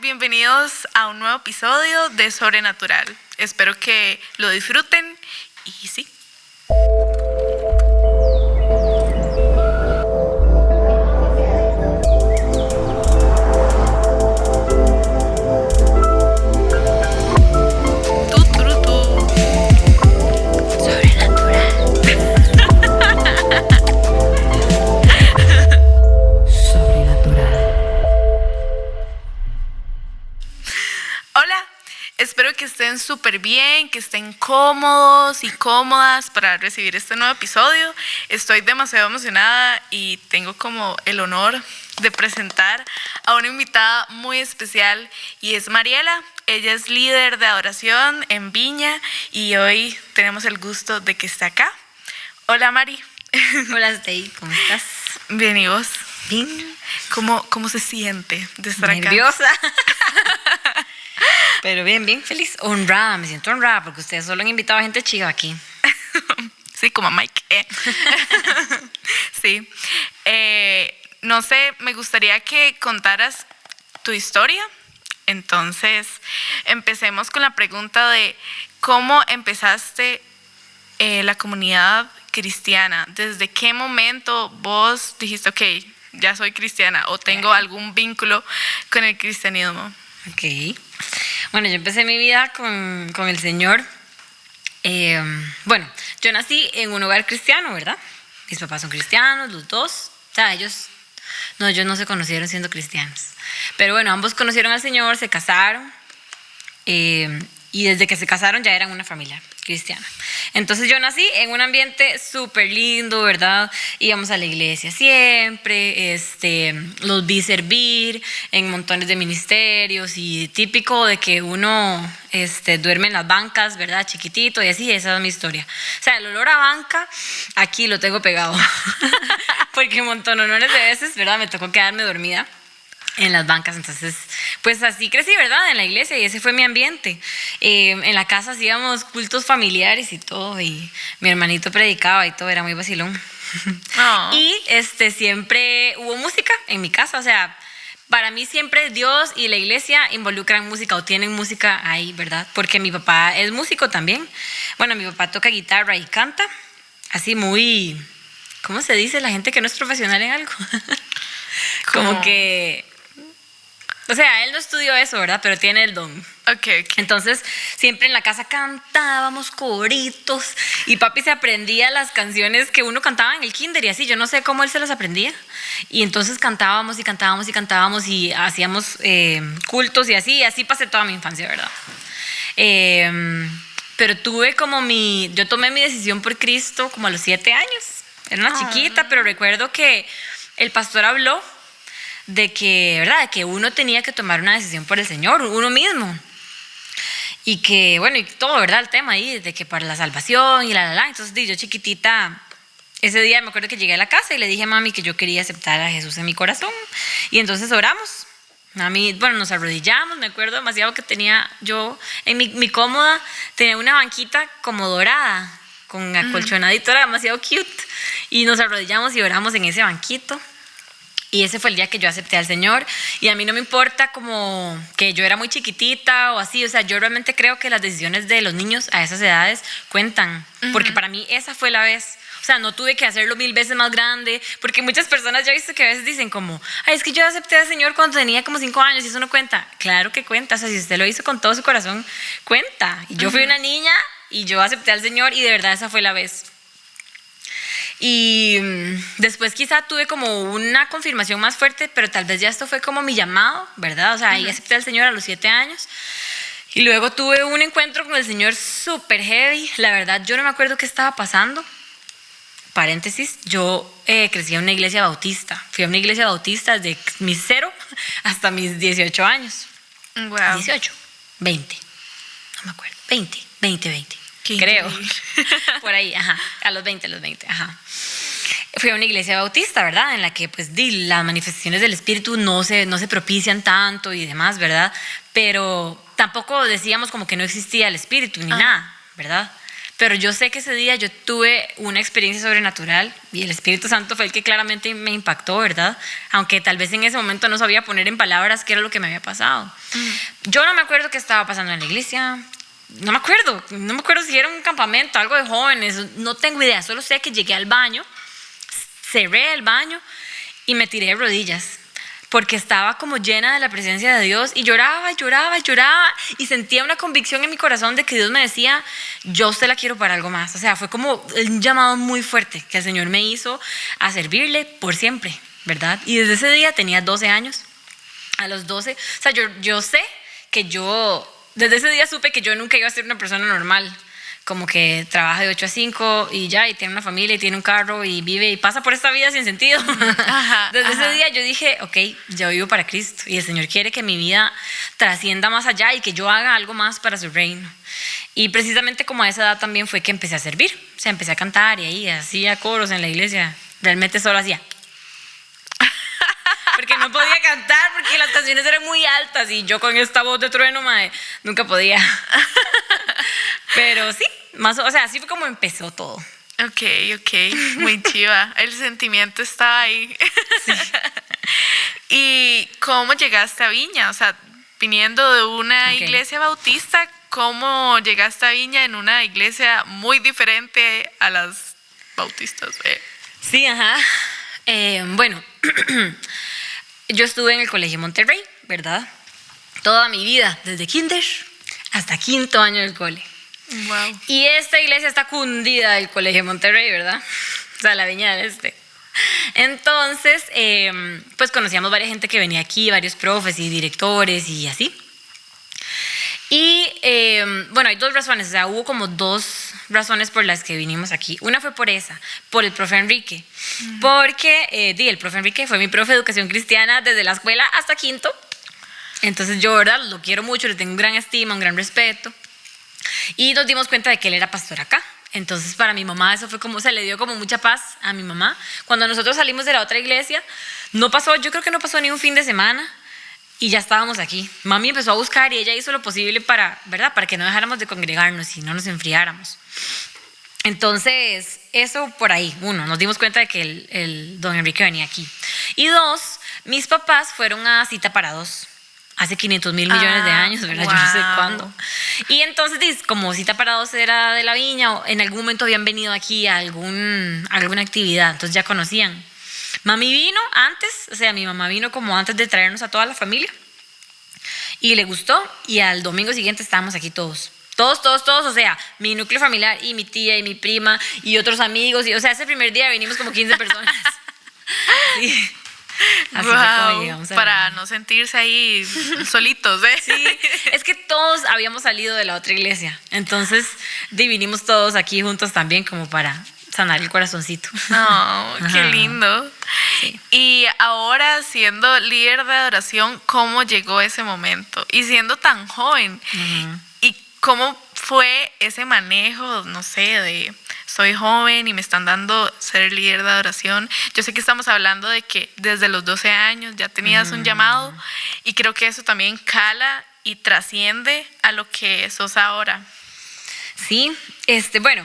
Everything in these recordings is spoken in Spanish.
bienvenidos a un nuevo episodio de Sobrenatural. Espero que lo disfruten y sí. Espero que estén súper bien, que estén cómodos y cómodas para recibir este nuevo episodio. Estoy demasiado emocionada y tengo como el honor de presentar a una invitada muy especial y es Mariela. Ella es líder de adoración en Viña y hoy tenemos el gusto de que esté acá. Hola Mari. Hola Stey, ¿cómo estás? Bien, ¿y vos? Bien. ¿Cómo se siente de estar acá? Nerviosa. Pero bien feliz, honrada, me siento honrada porque ustedes solo han invitado a gente chiva aquí. Sí, como Mike. Sí. No sé, me gustaría que contaras tu historia. Entonces, empecemos con la pregunta de cómo empezaste la comunidad cristiana. ¿Desde qué momento vos dijiste, ok, ya soy cristiana o tengo algún vínculo con el cristianismo? Ok. Bueno, yo empecé mi vida con el Señor. Bueno, yo nací en un hogar cristiano, ¿verdad? Mis papás son cristianos, los dos. O sea, ellos no se conocieron siendo cristianos. Pero bueno, ambos conocieron al Señor, se casaron. Y desde que se casaron ya eran una familia cristiana. Entonces yo nací en un ambiente súper lindo, ¿verdad? Íbamos a la iglesia siempre, los vi servir en montones de ministerios y típico de que uno duerme en las bancas, ¿verdad? Chiquitito y así, esa es mi historia. O sea, el olor a banca, aquí lo tengo pegado. Porque montones de veces, ¿verdad? Me tocó quedarme dormida en las bancas, entonces pues así crecí, ¿verdad? En la iglesia y ese fue mi ambiente. En la casa hacíamos cultos familiares y todo y mi hermanito predicaba y todo, era muy vacilón. Oh. Y siempre hubo música en mi casa, o sea, para mí siempre Dios y la iglesia involucran música o tienen música ahí, ¿verdad? Porque mi papá es músico también. Bueno, mi papá toca guitarra y canta, así muy, ¿cómo se dice? La gente que no es profesional en algo. Como que... O sea, él no estudió eso, ¿verdad? Pero tiene el don. Okay. Entonces, siempre en la casa cantábamos coritos y papi se aprendía las canciones que uno cantaba en el kinder y así. Yo no sé cómo él se las aprendía. Y entonces cantábamos y hacíamos cultos y así pasé toda mi infancia, ¿verdad? Pero yo tomé mi decisión por Cristo como a los 7 años. Era una chiquita, pero recuerdo que el pastor habló de que, ¿verdad? De que uno tenía que tomar una decisión por el Señor, uno mismo. Y que, bueno, y todo, ¿verdad? El tema ahí, de que para la salvación y la. Entonces, yo chiquitita, ese día me acuerdo que llegué a la casa y le dije a mami que yo quería aceptar a Jesús en mi corazón. Y entonces oramos. Mami, bueno, nos arrodillamos, me acuerdo demasiado que tenía yo, en mi cómoda, tenía una banquita como dorada, con acolchonadito, era demasiado cute. Y nos arrodillamos y oramos en ese banquito. Y ese fue el día que yo acepté al Señor. Y a mí no me importa como que yo era muy chiquitita o así. O sea, yo realmente creo que las decisiones de los niños a esas edades cuentan. Porque para mí esa fue la vez. O sea, no tuve que hacerlo 1000 veces más grande. Porque muchas personas ya he visto que a veces dicen como, ay, es que yo acepté al Señor cuando tenía como 5 años y eso no cuenta. Claro que cuenta. O sea, si usted lo hizo con todo su corazón, cuenta. Y yo fui una niña y yo acepté al Señor y de verdad esa fue la vez. Y después quizá tuve como una confirmación más fuerte, pero tal vez ya esto fue como mi llamado, ¿verdad? O sea, ahí acepté al Señor a los 7 años. Y luego tuve un encuentro con el Señor súper heavy. La verdad, yo no me acuerdo qué estaba pasando. Paréntesis, yo crecí en una iglesia bautista. Fui a una iglesia bautista desde mis 0 hasta mis 18 años. Wow. 18, 20, no me acuerdo, 20. Qué creo, por ahí, a los 20, ajá. Fui a una iglesia bautista, ¿verdad? En la que pues las manifestaciones del Espíritu no se propician tanto y demás, ¿verdad? Pero tampoco decíamos como que no existía el Espíritu ni nada, ¿verdad? Pero yo sé que ese día yo tuve una experiencia sobrenatural y el Espíritu Santo fue el que claramente me impactó, ¿verdad? Aunque tal vez en ese momento no sabía poner en palabras qué era lo que me había pasado. Yo no me acuerdo qué estaba pasando en la iglesia. No me acuerdo si era un campamento, algo de jóvenes, no tengo idea. Solo sé que llegué al baño, cerré el baño y me tiré de rodillas. Porque estaba como llena de la presencia de Dios y lloraba y sentía una convicción en mi corazón de que Dios me decía, yo usted la quiero para algo más. O sea, fue como un llamado muy fuerte que el Señor me hizo a servirle por siempre, ¿verdad? Y desde ese día tenía 12 años. A los 12, o sea, yo sé que desde ese día supe que yo nunca iba a ser una persona normal. Como que trabaja de 8 a 5 y ya, y tiene una familia y tiene un carro y vive y pasa por esta vida sin sentido. Desde ese día yo dije, ok, yo vivo para Cristo y el Señor quiere que mi vida trascienda más allá y que yo haga algo más para su reino. Y precisamente como a esa edad también fue que empecé a servir. O sea, empecé a cantar y ahí hacía coros en la iglesia. Realmente solo hacía. Porque no podía cantar porque las canciones eran muy altas y yo con esta voz de trueno, mae, nunca podía. Pero sí, o sea, así fue como empezó todo. Ok, muy chiva. El sentimiento estaba ahí. Sí. ¿Y cómo llegaste a Viña? O sea, viniendo de una iglesia bautista, ¿cómo llegaste a Viña en una iglesia muy diferente a las bautistas? Sí, ajá. Bueno, yo estuve en el Colegio Monterrey, ¿verdad? Toda mi vida, desde kinder hasta 5º año del cole. Wow. Y esta iglesia está cundida del Colegio Monterrey, ¿verdad? O sea, la Viña del Este. Entonces, pues conocíamos varias gente que venía aquí, varios profes y directores y así. Y bueno, hay 2 razones, o sea, hubo como 2 razones por las que vinimos aquí. Una fue por el profe Enrique, porque el profe Enrique fue mi profe de educación cristiana desde la escuela hasta 5º. Entonces yo, ¿verdad? Lo quiero mucho, le tengo un gran estima, un gran respeto. Y nos dimos cuenta de que él era pastor acá. Entonces para mi mamá eso fue como, se le dio como mucha paz a mi mamá. Cuando nosotros salimos de la otra iglesia, yo creo que no pasó ni un fin de semana y ya estábamos aquí. Mami empezó a buscar y ella hizo lo posible ¿verdad? Para que no dejáramos de congregarnos y no nos enfriáramos. Entonces, eso por ahí. 1, nos dimos cuenta de que el don Enrique venía aquí. Y 2, mis papás fueron a Cita para Dos. Hace 500,000 millones de años, ¿verdad? Wow. Yo no sé cuándo. Y entonces, como Cita para Dos era de la Viña, en algún momento habían venido aquí a alguna actividad, entonces ya conocían. Mami vino antes, o sea, mi mamá vino como antes de traernos a toda la familia. Y le gustó, y al domingo siguiente estábamos aquí todos. Todos, o sea, mi núcleo familiar y mi tía y mi prima y otros amigos. O sea, ese primer día vinimos como 15 personas. Sí. Así fue como llegamos para no sentirse ahí solitos, ¿eh? Sí, es que todos habíamos salido de la otra iglesia, entonces vinimos todos aquí juntos también como para sanar el corazoncito. Oh, qué lindo. Sí. Y ahora siendo líder de adoración, ¿cómo llegó ese momento? Y siendo tan joven, ¿y cómo fue ese manejo, no sé, de soy joven y me están dando ser líder de adoración? Yo sé que estamos hablando de que desde los 12 años ya tenías un llamado y creo que eso también cala y trasciende a lo que sos ahora. Sí, bueno,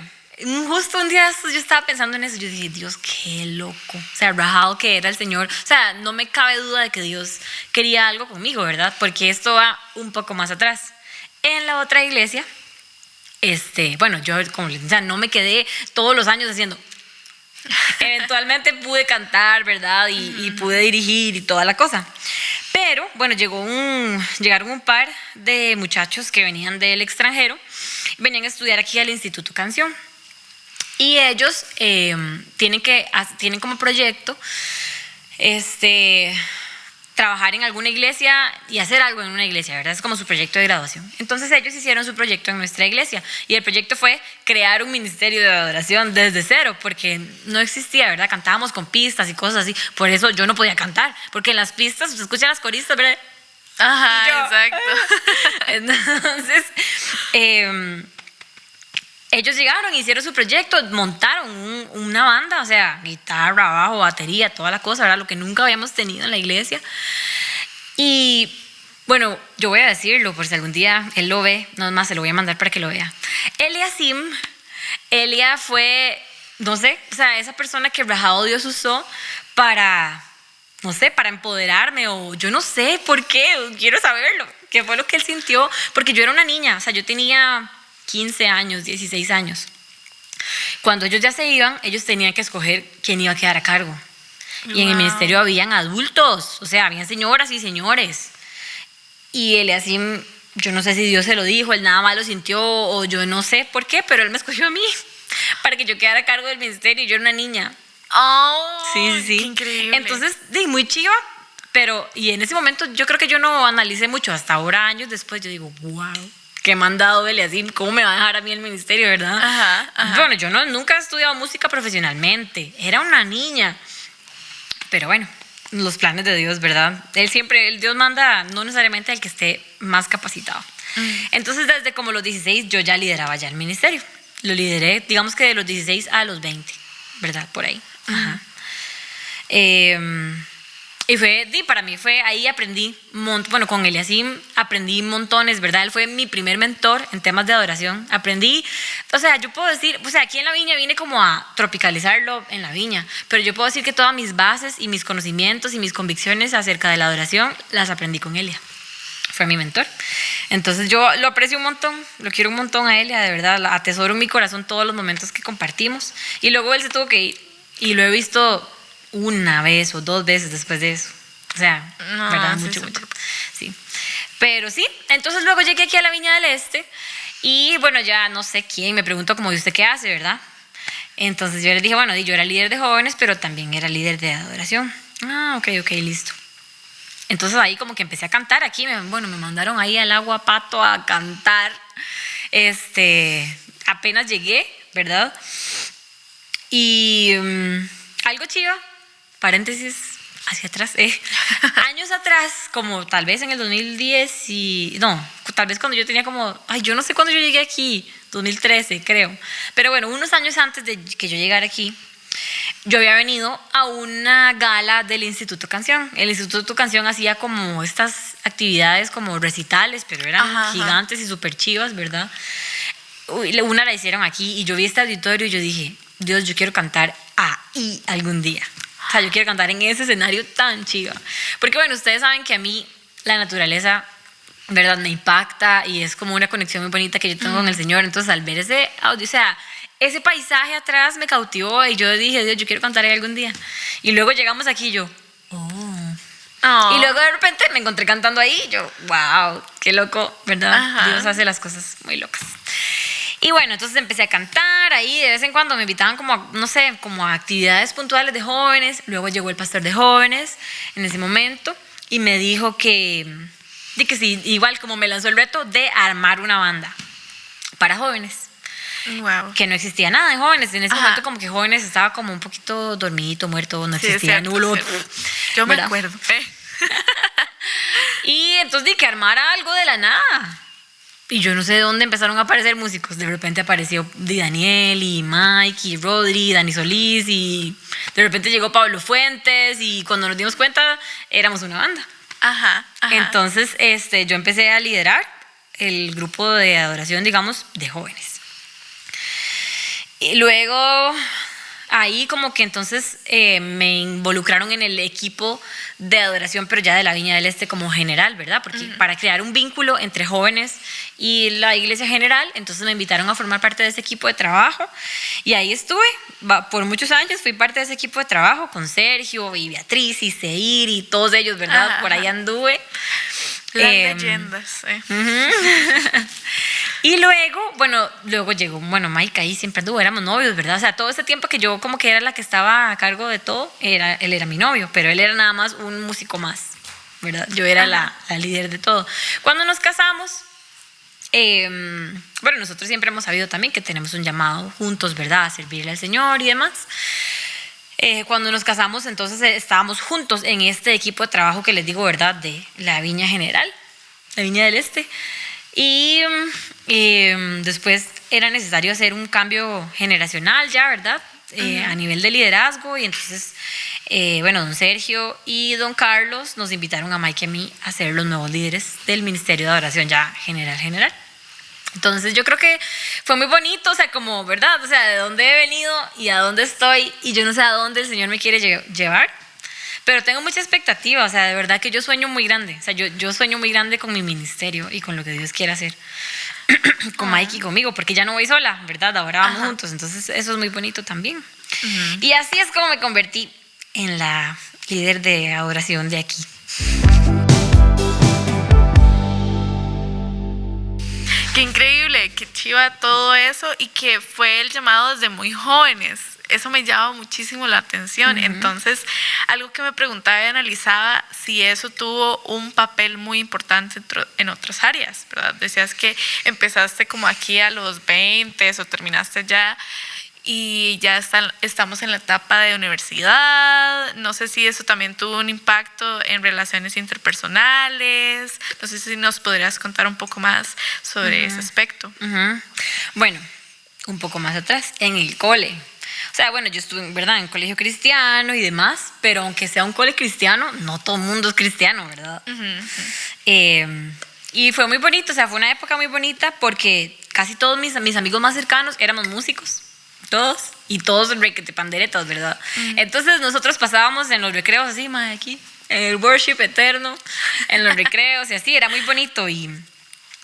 justo un día yo estaba pensando en eso, yo dije, Dios, qué loco, o sea, rajado que era el Señor, o sea, no me cabe duda de que Dios quería algo conmigo, ¿verdad? Porque esto va un poco más atrás. En la otra iglesia, bueno, yo como les decía, no me quedé todos los años haciendo. Eventualmente pude cantar, ¿verdad? Y pude dirigir y toda la cosa. Pero, bueno, llegaron un par de muchachos que venían del extranjero, venían a estudiar aquí al Instituto Canción. Y ellos tienen como proyecto trabajar en alguna iglesia y hacer algo en una iglesia, ¿verdad? Es como su proyecto de graduación. Entonces ellos hicieron su proyecto en nuestra iglesia y el proyecto fue crear un ministerio de adoración desde cero, porque no existía, ¿verdad? Cantábamos con pistas y cosas así, por eso yo no podía cantar, porque en las pistas usted escucha las coristas, ¿verdad? Ajá, exacto. Entonces, ellos llegaron, hicieron su proyecto, montaron una banda, o sea, guitarra, bajo, batería, toda la cosa, ¿verdad? Lo que nunca habíamos tenido en la iglesia. Y bueno, yo voy a decirlo, por si algún día él lo ve, no es más, se lo voy a mandar para que lo vea. Eliasim Elia fue, no sé, o sea, esa persona que rajado Dios usó para, no sé, para empoderarme, o yo no sé por qué, quiero saberlo, qué fue lo que él sintió, porque yo era una niña, o sea, yo tenía 15 años, 16 años. Cuando ellos ya se iban, ellos tenían que escoger quién iba a quedar a cargo. Y en el ministerio habían adultos, o sea, habían señoras y señores. Y él así, yo no sé si Dios se lo dijo, él nada más lo sintió, o yo no sé por qué, pero él me escogió a mí para que yo quedara a cargo del ministerio, y yo era una niña. Oh, Sí. qué increíble. Entonces, muy chiva, pero, y en ese momento yo creo que yo no analicé mucho, hasta ahora, años después, yo digo, wow, qué mandado él, así, ¿cómo me va a dejar a mí el ministerio, verdad? Ajá. Bueno, yo nunca he estudiado música profesionalmente, era una niña, pero bueno, los planes de Dios, ¿verdad? El Dios manda no necesariamente al que esté más capacitado. Entonces, desde como los 16, yo ya lideraba ya el ministerio. Lo lideré, digamos que de los 16 a los 20, ¿verdad? Por ahí. Ajá. Y para mí fue, ahí aprendí, bueno, con Eliasim aprendí montones, ¿verdad? Él fue mi primer mentor en temas de adoración. Aprendí, o sea, yo puedo decir, o sea, aquí en la viña vine como a tropicalizarlo en la viña, pero yo puedo decir que todas mis bases y mis conocimientos y mis convicciones acerca de la adoración las aprendí con Elia. Fue mi mentor. Entonces yo lo aprecio un montón, lo quiero un montón a Elia, de verdad, atesoro en mi corazón todos los momentos que compartimos. Y luego él se tuvo que ir y lo he visto una vez o dos veces después de eso. O sea, no, ¿verdad? sí, Mucho. Sí. Pero sí, entonces luego llegué aquí a la Viña del Este y bueno, ya no sé quién me preguntó como, ¿y usted qué hace, verdad? Entonces yo les dije, bueno, yo era líder de jóvenes, pero también era líder de adoración. Ok, listo. Entonces ahí como que empecé a cantar aquí, me mandaron ahí al agua pato a cantar. Apenas llegué, ¿verdad? Y algo chiva, paréntesis hacia atrás, años atrás, como tal vez en el 2010 tal vez cuando yo tenía como, yo no sé cuándo yo llegué aquí, 2013 creo, pero bueno, unos años antes de que yo llegara aquí, yo había venido a una gala del Instituto Canción. El Instituto Canción hacía como estas actividades como recitales, pero eran gigantes y súper chivas, ¿verdad? Una la hicieron aquí y yo vi este auditorio y yo dije, Dios, yo quiero cantar ahí algún día. O sea, yo quiero cantar en ese escenario tan chiva. Porque bueno, ustedes saben que a mí la naturaleza, ¿verdad?, me impacta y es como una conexión muy bonita que yo tengo con el Señor. Entonces, al ver ese audio, o sea, ese paisaje atrás me cautivó y yo dije, Dios, yo quiero cantar ahí algún día. Y luego llegamos aquí y yo, Y luego de repente me encontré cantando ahí y yo, wow, qué loco, ¿verdad? Dios hace las cosas muy locas. Y bueno, entonces empecé a cantar ahí, de vez en cuando me invitaban como a, no sé, como a actividades puntuales de jóvenes. Luego llegó el pastor de jóvenes en ese momento y me dijo que sí, igual como me lanzó el reto de armar una banda para jóvenes. Wow. Que no existía nada de jóvenes. En ese momento como que jóvenes estaba como un poquito dormidito, muerto, no existía, nulo. Yo me acuerdo. Y entonces di que armara algo de la nada. Y yo no sé de dónde empezaron a aparecer músicos. De repente apareció Daniel y Mike y Rodri, Dani Solís, y de repente llegó Pablo Fuentes, y cuando nos dimos cuenta éramos una banda. Entonces yo empecé a liderar el grupo de adoración, digamos, de jóvenes. Y luego ahí como que entonces me involucraron en el equipo de adoración, pero ya de la Viña del Este como general, ¿verdad? Porque para crear un vínculo entre jóvenes y la iglesia general, entonces me invitaron a formar parte de ese equipo de trabajo y ahí estuve por muchos años. Fui parte de ese equipo de trabajo con Sergio y Beatriz y Seir y todos ellos, ¿verdad? Por ahí anduve. Las leyendas. Y luego llegó, Mike ahí siempre anduvo, éramos novios, ¿verdad? O sea, todo ese tiempo que yo como que era la que estaba a cargo de todo, él era mi novio, pero él era nada más un músico más, ¿verdad? Yo era la líder de todo. Cuando nos casamos, nosotros siempre hemos sabido también que tenemos un llamado juntos, ¿verdad? A servirle al Señor y demás. Cuando nos casamos, entonces estábamos juntos en este equipo de trabajo que les digo, ¿verdad? De la Viña General, la Viña del Este. Y después era necesario hacer un cambio generacional ya, ¿verdad? A nivel de liderazgo. Y entonces, don Sergio y don Carlos nos invitaron a Mike y a mí a ser los nuevos líderes del Ministerio de Adoración ya general. Entonces yo creo que fue muy bonito, o sea, como, ¿verdad? O sea, de dónde he venido y a dónde estoy, y yo no sé a dónde el Señor me quiere llevar, pero tengo mucha expectativa, o sea, de verdad que yo sueño muy grande, o sea, yo sueño muy grande con mi ministerio y con lo que Dios quiere hacer, con Mike y conmigo, porque ya no voy sola, ¿verdad? Ahora vamos juntos, entonces eso es muy bonito también. Y así es como me convertí en la líder de adoración de aquí. Qué increíble, qué chiva todo eso y que fue el llamado desde muy jóvenes. Eso me llama muchísimo la atención. Entonces, algo que me preguntaba y analizaba si eso tuvo un papel muy importante en otras áreas, ¿verdad? Decías que empezaste como aquí a los 20 o terminaste ya y ya estamos en la etapa de universidad. No sé si eso también tuvo un impacto en relaciones interpersonales. No sé si nos podrías contar un poco más sobre ese aspecto. Bueno, un poco más atrás, en el cole. O sea, bueno, yo estuve, ¿verdad?, en colegio cristiano y demás, pero aunque sea un cole cristiano, no todo el mundo es cristiano, ¿verdad? Y fue muy bonito, o sea, fue una época muy bonita porque casi todos mis amigos más cercanos éramos músicos. Todos, y todos requete panderetas, ¿verdad? Entonces nosotros pasábamos en los recreos así, madre, aquí, en el worship eterno, en los recreos y así, era muy bonito. Y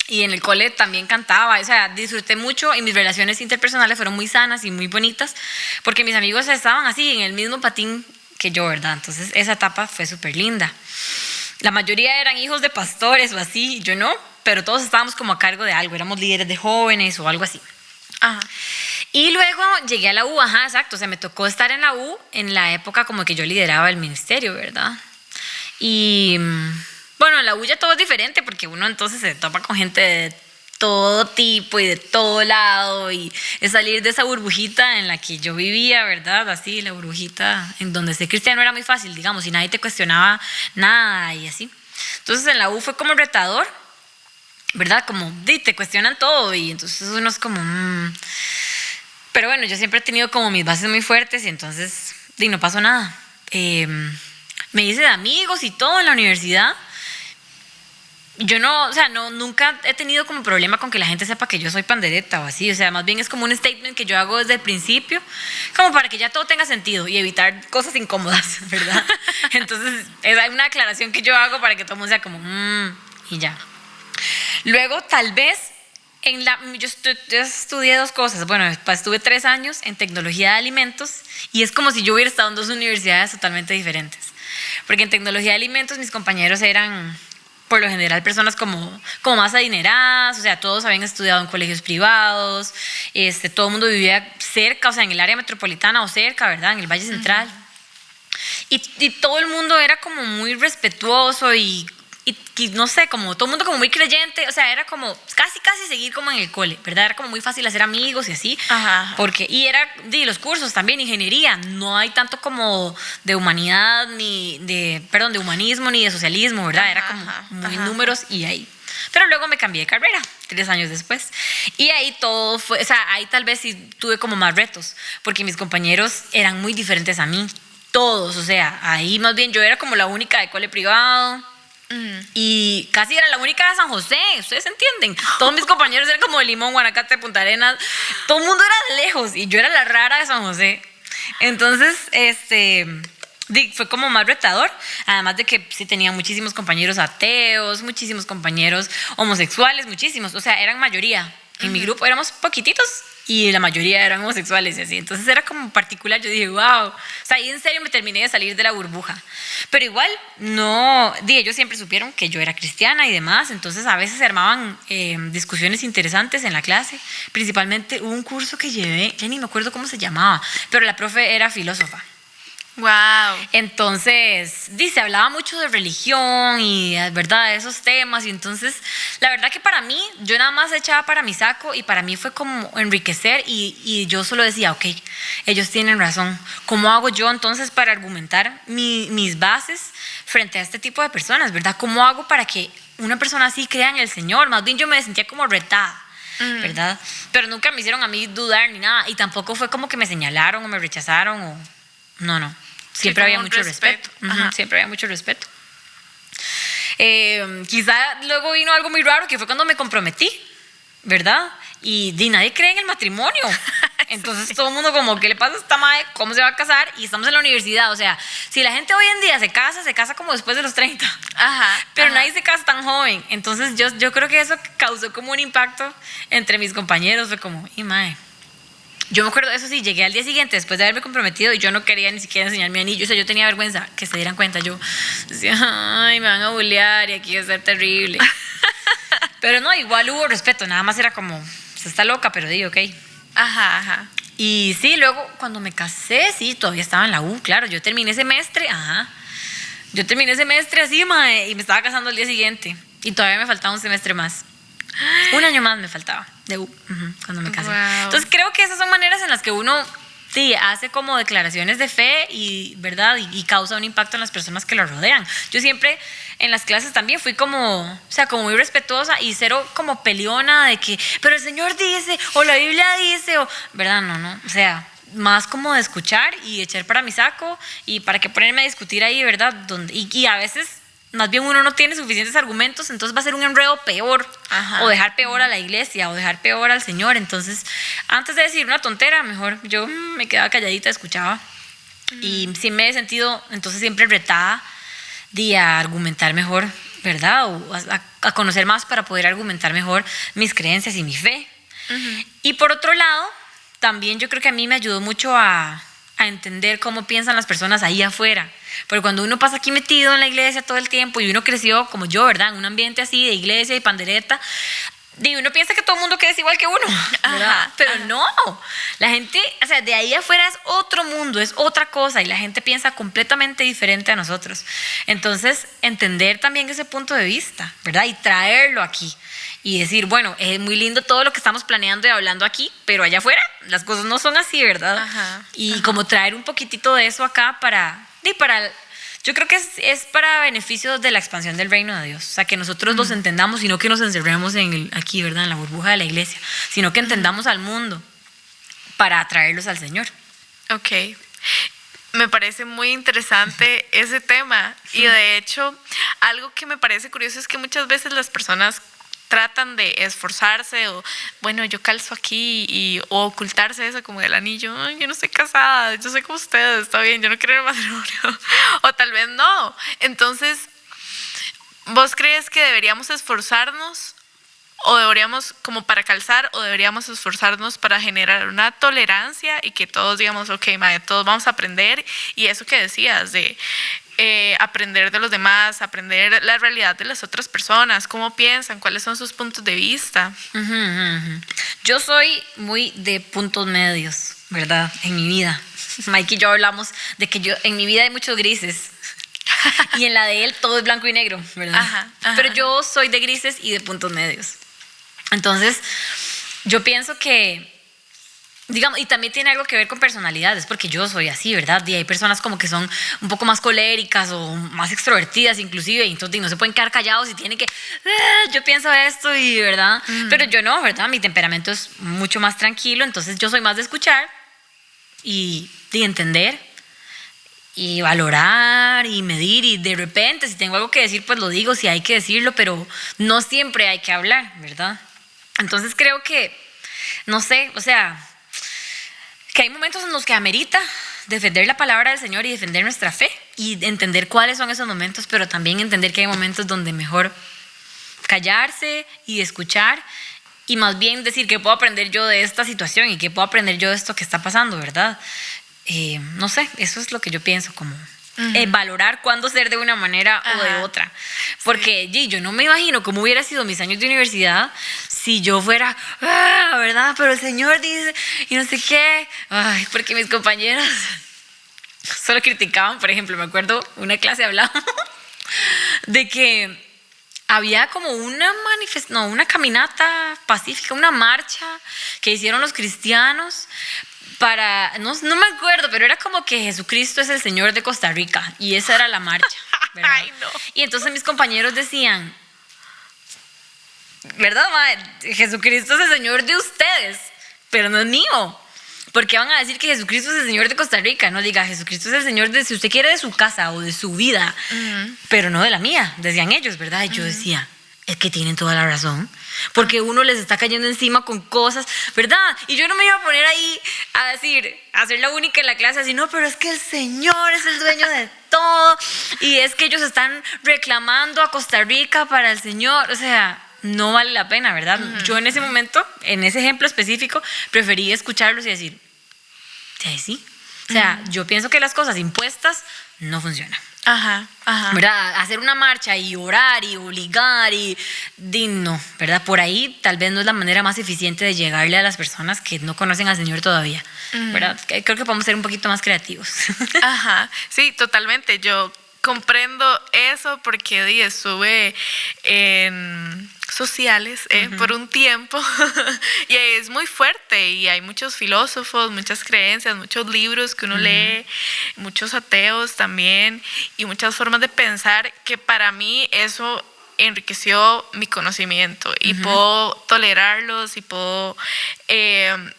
en el cole también cantaba, o sea, disfruté mucho y mis relaciones interpersonales fueron muy sanas y muy bonitas porque mis amigos estaban así, en el mismo patín que yo, ¿verdad? Entonces esa etapa fue súper linda. La mayoría eran hijos de pastores o así, yo no, pero todos estábamos como a cargo de algo, éramos líderes de jóvenes o algo así. Ajá. Y luego llegué a la U, exacto, o sea, me tocó estar en la U en la época como que yo lideraba el ministerio, ¿verdad? Y bueno, en la U ya todo es diferente porque uno entonces se topa con gente de todo tipo y de todo lado y es salir de esa burbujita en la que yo vivía, ¿verdad? Así, la burbujita en donde ser cristiano era muy fácil, digamos, y nadie te cuestionaba nada y así. Entonces en la U fue como retador, ¿verdad? Como te cuestionan todo y entonces uno es como... Pero bueno, yo siempre he tenido como mis bases muy fuertes y entonces no pasó nada. Me hice de amigos y todo en la universidad. Yo no, o sea, nunca he tenido como problema con que la gente sepa que yo soy pandereta o así. O sea, más bien es como un statement que yo hago desde el principio, como para que ya todo tenga sentido y evitar cosas incómodas, ¿verdad? Entonces, es una aclaración que yo hago para que todo el mundo sea como, y ya. Luego, tal vez... Yo estudié 2 cosas. Bueno, estuve 3 años en tecnología de alimentos y es como si yo hubiera estado en 2 universidades totalmente diferentes. Porque en tecnología de alimentos mis compañeros eran, por lo general, personas como más adineradas, o sea, todos habían estudiado en colegios privados, todo el mundo vivía cerca, o sea, en el área metropolitana o cerca, ¿verdad? En el Valle Central. Y todo el mundo era como muy respetuoso y no sé, como todo el mundo como muy creyente, o sea, era como casi seguir como en el cole, ¿verdad? Era como muy fácil hacer amigos y así, porque, y era, los cursos también, ingeniería, no hay tanto como de humanidad, de humanismo, ni de socialismo, ¿verdad? Era como muy números y ahí. Pero luego me cambié de carrera, 3 años después, y ahí todo fue, o sea, ahí tal vez sí tuve como más retos, porque mis compañeros eran muy diferentes a mí, todos, o sea, ahí más bien yo era como la única de cole privado, y casi era la única de San José, ustedes entienden. Todos mis compañeros eran como de Limón, Guanacaste, Punta Arenas. Todo el mundo era de lejos y yo era la rara de San José. Entonces, fue como más retador. Además de que sí tenía muchísimos compañeros ateos, muchísimos compañeros homosexuales, muchísimos. O sea, eran mayoría. En mi grupo éramos poquititos y la mayoría eran homosexuales y así. Entonces era como particular. Yo dije, wow. O sea, ahí en serio me terminé de salir de la burbuja. Pero igual, ellos siempre supieron que yo era cristiana y demás. Entonces a veces se armaban discusiones interesantes en la clase. Principalmente hubo un curso que llevé, ya ni me acuerdo cómo se llamaba, pero la profe era filósofa. Wow. Entonces, se hablaba mucho de religión y, ¿verdad?, de esos temas. Y entonces, la verdad que para mí, yo nada más echaba para mi saco y para mí fue como enriquecer y yo solo decía, ok, ellos tienen razón. ¿Cómo hago yo entonces para argumentar mis bases frente a este tipo de personas, ¿verdad? ¿Cómo hago para que una persona así crea en el Señor? Más bien yo me sentía como retada, ¿verdad? Pero nunca me hicieron a mí dudar ni nada. Y tampoco fue como que me señalaron o me rechazaron o... No. Siempre había mucho respeto. Siempre había mucho respeto. Quizá luego vino algo muy raro que fue cuando me comprometí, ¿verdad? Y nadie cree en el matrimonio. Entonces todo el mundo como, ¿qué le pasa a esta madre? ¿Cómo se va a casar? Y estamos en la universidad. O sea, si la gente hoy en día se casa como después de los 30. Ajá. Pero ajá. nadie se casa tan joven. Entonces yo creo que eso causó como un impacto entre mis compañeros. Fue como, y mae. Yo me acuerdo, eso sí, llegué al día siguiente después de haberme comprometido y yo no quería ni siquiera enseñar mi anillo. O sea, yo tenía vergüenza que se dieran cuenta. Yo decía, ay, me van a bullear y aquí va a ser terrible. Pero no, igual hubo respeto. Nada más era como, se está loca, pero di, ok. Ajá, ajá. Y sí, luego cuando me casé, sí, todavía estaba en la U, claro. Yo terminé semestre, Yo terminé semestre así, mae, y me estaba casando al día siguiente. Y todavía me faltaba un semestre más. Un año más me faltaba de U, cuando me casé. Wow. Entonces creo que esas son maneras en las que uno sí, hace como declaraciones de fe y, ¿verdad? Y causa un impacto en las personas que lo rodean. Yo siempre en las clases también fui como, o sea, como muy respetuosa y cero como peleona de que, pero el Señor dice, o la Biblia dice, o, ¿verdad? No. O sea, más como de escuchar y echar para mi saco y para que ponerme a discutir ahí, ¿verdad? Y a veces más bien uno no tiene suficientes argumentos, entonces va a ser un enredo peor. Ajá. O dejar peor a la iglesia o dejar peor al Señor. Entonces, antes de decir una tontera, mejor yo me quedaba calladita, escuchaba. Y sí me he sentido entonces siempre retada de a argumentar mejor, ¿verdad? O a conocer más para poder argumentar mejor mis creencias y mi fe. Y por otro lado, también yo creo que a mí me ayudó mucho a entender cómo piensan las personas ahí afuera. Porque cuando uno pasa aquí metido en la iglesia todo el tiempo y uno creció como yo, ¿verdad? En un ambiente así de iglesia y pandereta, y uno piensa que todo el mundo es igual que uno, ¿verdad? Ajá, Pero ajá. no, la gente, o sea, de ahí afuera es otro mundo, es otra cosa y la gente piensa completamente diferente a nosotros. Entonces, entender también ese punto de vista, ¿verdad? Y traerlo aquí y decir, bueno, es muy lindo todo lo que estamos planeando y hablando aquí, pero allá afuera las cosas no son así, ¿verdad? Ajá, Y como traer un poquitito de eso acá yo creo que es para beneficio de la expansión del reino de Dios. O sea, que nosotros los entendamos y no que nos encerremos aquí, ¿verdad? En la burbuja de la iglesia, sino que entendamos al mundo para atraerlos al Señor. Ok. Me parece muy interesante ese tema. Y de hecho, algo que me parece curioso es que muchas veces las personas tratan de esforzarse o, bueno, yo calzo aquí o ocultarse eso como el anillo. Ay, yo no estoy casada, yo soy como ustedes, está bien, yo no quiero el matrimonio. O tal vez no. Entonces, ¿vos crees que deberíamos esforzarnos o deberíamos como para calzar o deberíamos esforzarnos para generar una tolerancia y que todos digamos, ok, madre, todos vamos a aprender? Y eso que decías de aprender de los demás, aprender la realidad de las otras personas, cómo piensan, cuáles son sus puntos de vista. Yo soy muy de puntos medios, ¿verdad? En mi vida. Mike y yo hablamos de que en mi vida hay muchos grises. Y en la de él todo es blanco y negro, ¿verdad? Ajá. Pero yo soy de grises y de puntos medios. Entonces, yo pienso que, digamos, y también tiene algo que ver con personalidades, porque yo soy así, ¿verdad? Y hay personas como que son un poco más coléricas o más extrovertidas inclusive, y entonces no se pueden quedar callados y tienen que, yo pienso esto y, ¿verdad? Pero yo no, ¿verdad? Mi temperamento es mucho más tranquilo, entonces yo soy más de escuchar y de entender y valorar y medir, y de repente si tengo algo que decir pues lo digo, si hay que decirlo, pero no siempre hay que hablar, ¿verdad? Entonces creo que, no sé, o sea, que hay momentos en los que amerita defender la palabra del Señor y defender nuestra fe y entender cuáles son esos momentos, pero también entender que hay momentos donde mejor callarse y escuchar y más bien decir qué puedo aprender yo de esta situación y qué puedo aprender yo de esto que está pasando, ¿verdad? No sé, eso es lo que yo pienso, como valorar cuándo ser de una manera o de otra. Porque yo no me imagino cómo hubiera sido mis años de universidad si yo fuera, ¿verdad? Pero el Señor dice, y no sé qué. Ay, porque mis compañeros solo criticaban, por ejemplo, me acuerdo una clase hablábamos de que había como una caminata pacífica, una marcha que hicieron los cristianos para, no me acuerdo, pero era como que Jesucristo es el Señor de Costa Rica y esa era la marcha, ¿verdad? Ay, no. Y entonces mis compañeros decían, ¿verdad, madre? Jesucristo es el Señor de ustedes, pero no es mío. ¿Por qué van a decir que Jesucristo es el Señor de Costa Rica? No diga, Jesucristo es el Señor de, si usted quiere, de su casa o de su vida, pero no de la mía, decían ellos, ¿verdad? Y yo decía, es que tienen toda la razón, porque uno les está cayendo encima con cosas, ¿verdad? Y yo no me iba a poner ahí a ser la única en la clase, así, no, pero es que el Señor es el dueño de todo, y es que ellos están reclamando a Costa Rica para el Señor, o sea, no vale la pena, ¿verdad? Yo en ese momento, en ese ejemplo específico, preferí escucharlos y decir, sí, o sea, yo pienso que las cosas impuestas no funcionan. Ajá. ¿Verdad? Hacer una marcha y orar y obligar y no, ¿verdad? Por ahí tal vez no es la manera más eficiente de llegarle a las personas que no conocen al Señor todavía, ¿verdad? Creo que podemos ser un poquito más creativos. Ajá, sí, totalmente. Yo comprendo eso porque estuve en sociales por un tiempo y es muy fuerte y hay muchos filósofos, muchas creencias, muchos libros que uno lee, muchos ateos también y muchas formas de pensar que para mí eso enriqueció mi conocimiento y puedo tolerarlos y puedo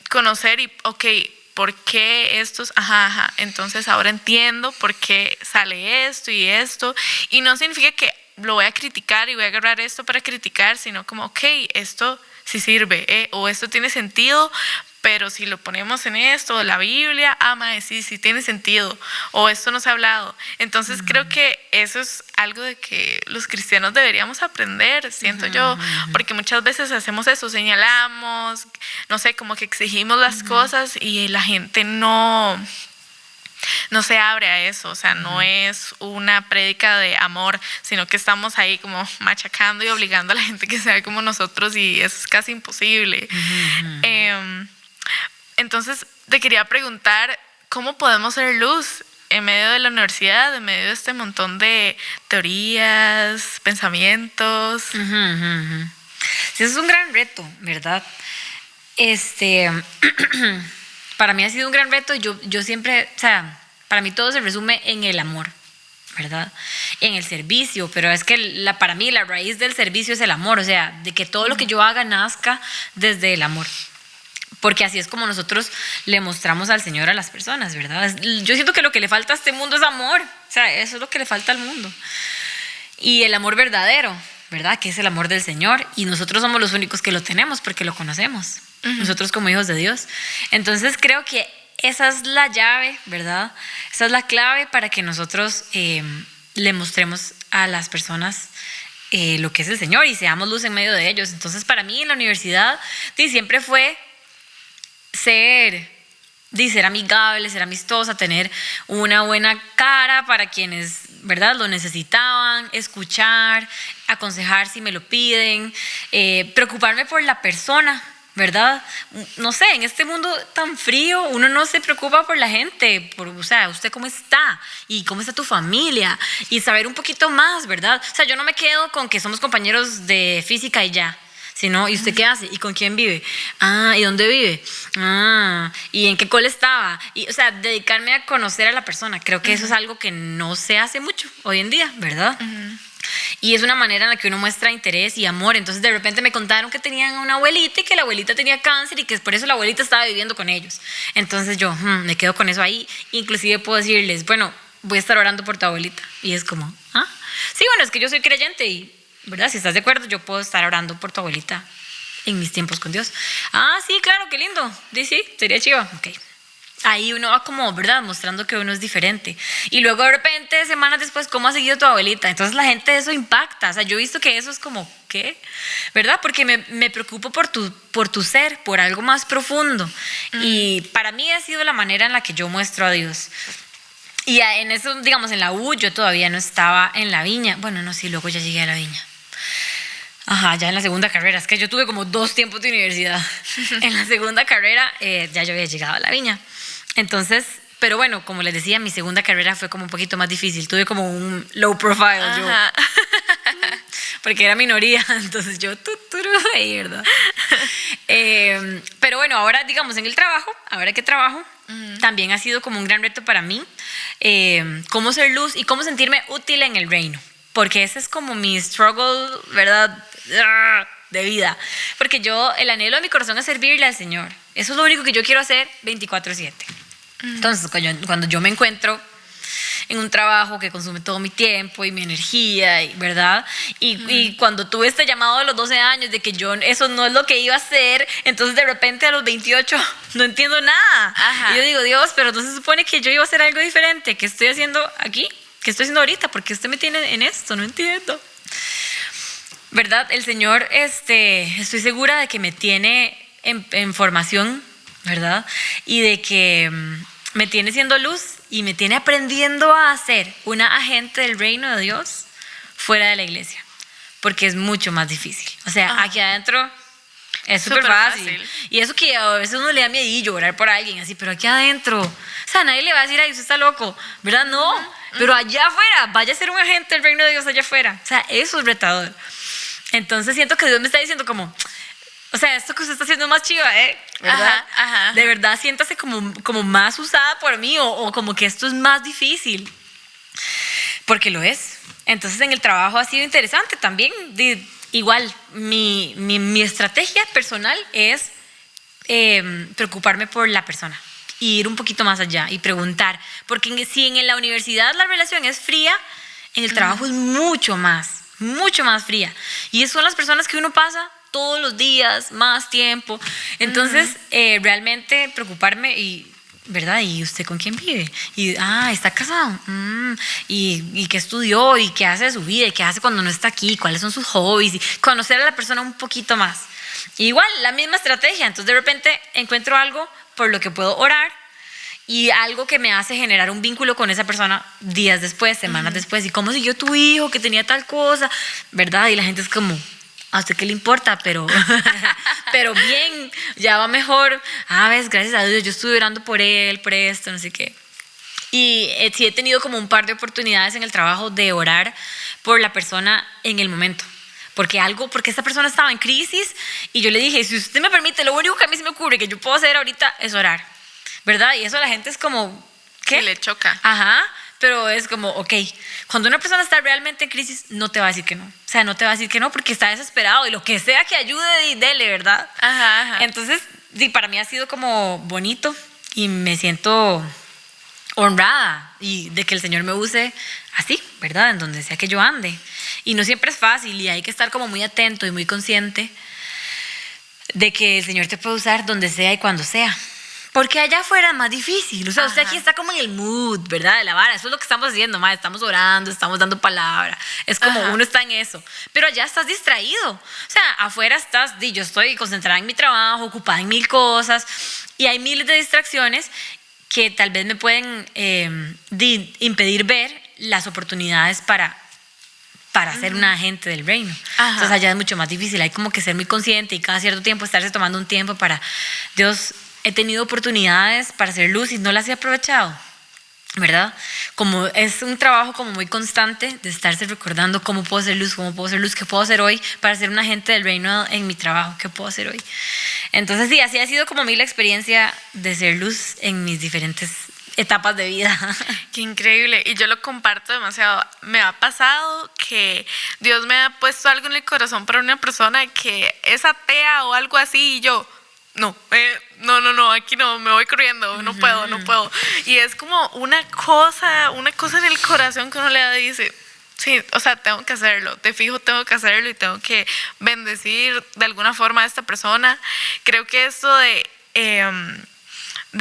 conocer y ¿por qué estos? Entonces ahora entiendo por qué sale esto y no significa que lo voy a criticar y voy a agarrar esto para criticar, sino como, esto sí sirve, o esto tiene sentido, pero si lo ponemos en esto, la Biblia, sí tiene sentido, o esto no se ha hablado. Entonces creo que eso es algo de que los cristianos deberíamos aprender, siento yo, porque muchas veces hacemos eso, señalamos, no sé, como que exigimos las cosas y la gente no se abre a eso, o sea, no es una prédica de amor, sino que estamos ahí como machacando y obligando a la gente que sea como nosotros y eso es casi imposible. Entonces, te quería preguntar, ¿cómo podemos ser luz en medio de la universidad, en medio de este montón de teorías, pensamientos? Sí, eso es un gran reto, ¿verdad? Para mí ha sido un gran reto. Yo siempre, o sea, para mí todo se resume en el amor, ¿verdad? En el servicio, pero es que para mí la raíz del servicio es el amor, o sea, de que todo lo que yo haga nazca desde el amor. Porque así es como nosotros le mostramos al Señor a las personas, ¿verdad? Yo siento que lo que le falta a este mundo es amor, o sea, eso es lo que le falta al mundo. Y el amor verdadero, ¿verdad? Que es el amor del Señor, y nosotros somos los únicos que lo tenemos porque lo conocemos, nosotros como hijos de Dios. Entonces creo que esa es la llave, ¿verdad? Esa es la clave para que nosotros le mostremos a las personas lo que es el Señor y seamos luz en medio de ellos. Entonces para mí en la universidad siempre fue ser amigable, ser amistosa, tener una buena cara para quienes, ¿verdad?, lo necesitaban, escuchar, aconsejar si me lo piden, preocuparme por la persona, ¿verdad? No sé, en este mundo tan frío uno no se preocupa por la gente, o sea, usted cómo está y cómo está tu familia y saber un poquito más, ¿verdad? O sea, yo no me quedo con que somos compañeros de física y ya. ¿Y usted qué hace? ¿Y con quién vive? ¿Y dónde vive? ¿Y en qué cole estaba? Y, o sea, dedicarme a conocer a la persona. Creo que eso es algo que no se hace mucho hoy en día, ¿verdad? Y es una manera en la que uno muestra interés y amor. Entonces, de repente me contaron que tenían una abuelita y que la abuelita tenía cáncer y que por eso la abuelita estaba viviendo con ellos. Entonces yo me quedo con eso ahí. Inclusive puedo decirles, bueno, voy a estar orando por tu abuelita. Y es como, sí, bueno, es que yo soy creyente y, ¿verdad? Si estás de acuerdo, yo puedo estar orando por tu abuelita en mis tiempos con Dios. Sí, claro, qué lindo. Sí, sería chiva. Ok. Ahí uno va como, ¿verdad?, mostrando que uno es diferente. Y luego de repente, semanas después, ¿cómo ha seguido tu abuelita? Entonces la gente, eso impacta. O sea, yo he visto que eso es como, ¿qué? ¿Verdad? Porque me preocupo por tu ser, por algo más profundo. Y para mí ha sido la manera en la que yo muestro a Dios. Y en eso, digamos, en la U, yo todavía no estaba en la Viña. Bueno, no, sí, luego ya llegué a la Viña. Ya en la segunda carrera. Es que yo tuve como 2 tiempos de universidad. En la segunda carrera ya yo había llegado a la Viña. Entonces, pero bueno, como les decía, mi segunda carrera fue como un poquito más difícil. Tuve como un low profile yo. Porque era minoría, entonces yo ahí, ¿verdad? Pero bueno, ahora digamos en el trabajo, ahora que trabajo, también ha sido como un gran reto para mí, cómo ser luz y cómo sentirme útil en el reino. Porque ese es como mi struggle, ¿verdad?, de vida. Porque el anhelo de mi corazón es servirle al Señor. Eso es lo único que yo quiero hacer 24/7. Entonces, cuando yo me encuentro en un trabajo que consume todo mi tiempo y mi energía, ¿verdad? Y cuando tuve este llamado a los 12 años de que yo eso no es lo que iba a hacer, entonces de repente a los 28 no entiendo nada. Ajá. Y yo digo, Dios, pero no se supone que yo iba a hacer algo diferente. ¿Qué estoy haciendo aquí? ¿Qué estoy haciendo ahorita? ¿Por qué usted me tiene en esto? No entiendo. ¿Verdad? El Señor, estoy segura de que me tiene en formación, ¿verdad? Y de que me tiene siendo luz y me tiene aprendiendo a ser una agente del reino de Dios fuera de la iglesia, porque es mucho más difícil. O sea, aquí adentro es súper fácil. Y eso que a veces uno le da miedillo orar por alguien así, pero aquí adentro, o sea, nadie le va a decir, ay, usted está loco, ¿verdad? No, pero allá afuera, vaya a ser un agente del reino de Dios allá afuera. O sea, eso es retador. Entonces siento que Dios me está diciendo como, o sea, esto que usted está haciendo es más chiva, ¿verdad? Ajá. De verdad, siéntase como más usada por mí o como que esto es más difícil. Porque lo es. Entonces en el trabajo ha sido interesante también. Igual, mi estrategia personal es preocuparme por la persona y ir un poquito más allá y preguntar. Porque si en la universidad la relación es fría, en el trabajo es mucho más fría. Y son las personas que uno pasa todos los días, más tiempo. Entonces, realmente preocuparme y, ¿verdad? ¿Y usted con quién vive? Y, ¿está casado? ¿Y qué estudió? ¿Y qué hace de su vida? ¿Y qué hace cuando no está aquí? ¿Cuáles son sus hobbies? Y conocer a la persona un poquito más. Y igual, la misma estrategia. Entonces, de repente, encuentro algo por lo que puedo orar y algo que me hace generar un vínculo con esa persona días después, semanas después. ¿Y cómo siguió tu hijo que tenía tal cosa? ¿Verdad? Y la gente es como, ¿a usted qué le importa? Pero bien, ya va mejor. Ves, gracias a Dios, yo estuve orando por él, por esto, no sé qué. Y sí he tenido como un par de oportunidades en el trabajo de orar por la persona en el momento. Porque esta persona estaba en crisis y yo le dije, si usted me permite, lo único que a mí se me ocurre que yo puedo hacer ahorita es orar. ¿Verdad? Y eso a la gente es como, ¿qué? Sí, le choca. Ajá, pero es como, ok, cuando una persona está realmente en crisis, no te va a decir que no. O sea, no te va a decir que no porque está desesperado y lo que sea que ayude, dele, ¿verdad? Ajá. Entonces, sí, para mí ha sido como bonito y me siento honrada y de que el Señor me use así, ¿verdad? En donde sea que yo ande. Y no siempre es fácil y hay que estar como muy atento y muy consciente de que el Señor te puede usar donde sea y cuando sea. Porque allá afuera es más difícil. O sea, usted aquí está como en el mood, ¿verdad? De la vara. Eso es lo que estamos haciendo, ma. Estamos orando, estamos dando palabra. Es como uno está en eso. Pero allá estás distraído. O sea, afuera yo estoy concentrada en mi trabajo, ocupada en 1000 cosas. Y hay miles de distracciones que tal vez me pueden impedir ver las oportunidades para ser una agente del reino. Entonces allá es mucho más difícil. Hay como que ser muy consciente y cada cierto tiempo estarse tomando un tiempo para Dios. He tenido oportunidades para hacer luz y no las he aprovechado, ¿verdad? Como es un trabajo como muy constante de estarse recordando cómo puedo hacer luz, qué puedo hacer hoy para ser un agente del reino en mi trabajo, qué puedo hacer hoy. Entonces sí, así ha sido como a mí la experiencia de ser luz en mis diferentes etapas de vida. Qué increíble. Y yo lo comparto demasiado. Me ha pasado que Dios me ha puesto algo en el corazón para una persona que es atea o algo así y yo... No, aquí no, me voy corriendo, no puedo. Y es como una cosa en el corazón que uno le dice, sí, o sea, tengo que hacerlo, de fijo tengo que hacerlo y tengo que bendecir de alguna forma a esta persona. Creo que esto de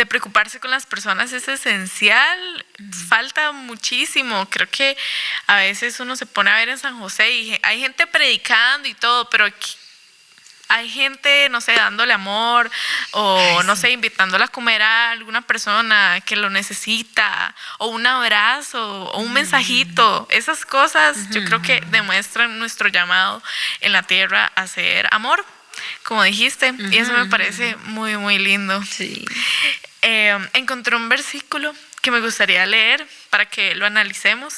preocuparse con las personas es esencial, falta muchísimo. Creo que a veces uno se pone a ver en San José y hay gente predicando y todo, pero hay gente, no sé, dándole amor o, no sé, invitándola a comer a alguna persona que lo necesita o un abrazo o un mensajito. Esas cosas yo creo que demuestran nuestro llamado en la tierra a ser amor, como dijiste, y eso me parece muy, muy lindo. Sí. Encontré un versículo que me gustaría leer para que lo analicemos.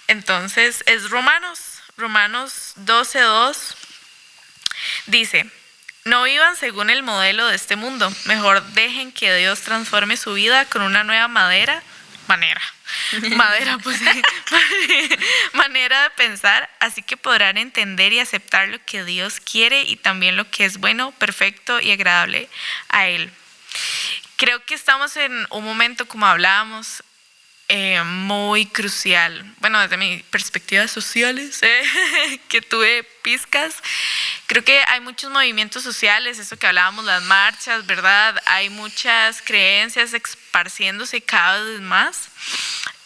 Entonces, es Romanos 12:2. Dice, no vivan según el modelo de este mundo, mejor dejen que Dios transforme su vida con una nueva manera de pensar, así que podrán entender y aceptar lo que Dios quiere y también lo que es bueno, perfecto y agradable a Él. Creo que estamos en un momento, como hablábamos, muy crucial. Bueno, desde mi perspectiva sociales, que tuve pizcas, creo que hay muchos movimientos sociales, eso que hablábamos, las marchas, ¿verdad? Hay muchas creencias esparciéndose cada vez más.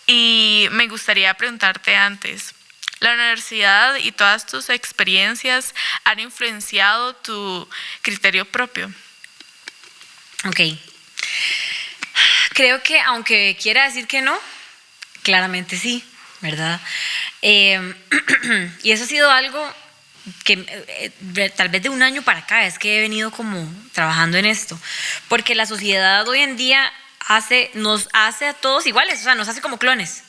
Y me gustaría preguntarte antes, ¿la universidad y todas tus experiencias han influenciado tu criterio propio? Ok. Creo que aunque quiera decir que no, claramente sí, ¿verdad? Y eso ha sido algo que tal vez de un año para acá es que he venido como trabajando en esto, porque la sociedad hoy en día nos hace a todos iguales, o sea, nos hace como clones.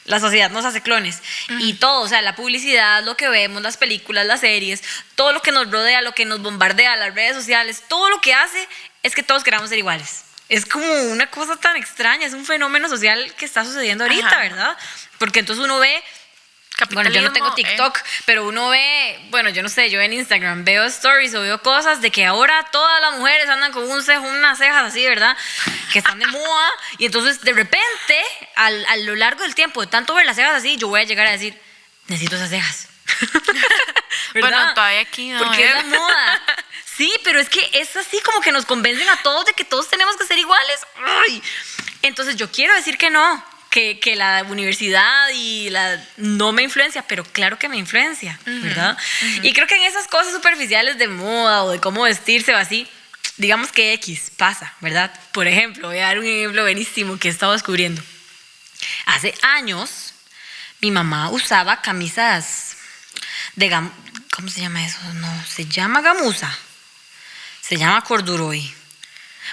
La sociedad nos hace clones. Y todo, o sea, la publicidad, lo que vemos, las películas, las series, todo lo que nos rodea, lo que nos bombardea, las redes sociales, todo lo que hace es que todos queramos ser iguales. Es como una cosa tan extraña, es un fenómeno social que está sucediendo ahorita, ¿verdad? Porque entonces uno ve, bueno, yo no tengo TikTok, pero uno ve, bueno, yo no sé, yo en Instagram veo stories o veo cosas de que ahora todas las mujeres andan con unas cejas así, ¿verdad? Que están de moda, y entonces de repente, a lo largo del tiempo, de tanto ver las cejas así, yo voy a llegar a decir, necesito esas cejas. Bueno, todavía aquí no. Porque es la moda. Sí, pero es que es así como que nos convencen a todos de que todos tenemos que ser iguales. ¡Ay! Entonces yo quiero decir que no, que la universidad y no me influencia, pero claro que me influencia, ¿verdad? Y creo que en esas cosas superficiales de moda o de cómo vestirse o así, digamos que X pasa, ¿verdad? Por ejemplo, voy a dar un ejemplo buenísimo que he estado descubriendo. Hace años, mi mamá usaba camisas de ¿cómo se llama eso? No, se llama gamuza. Se llama corduroy.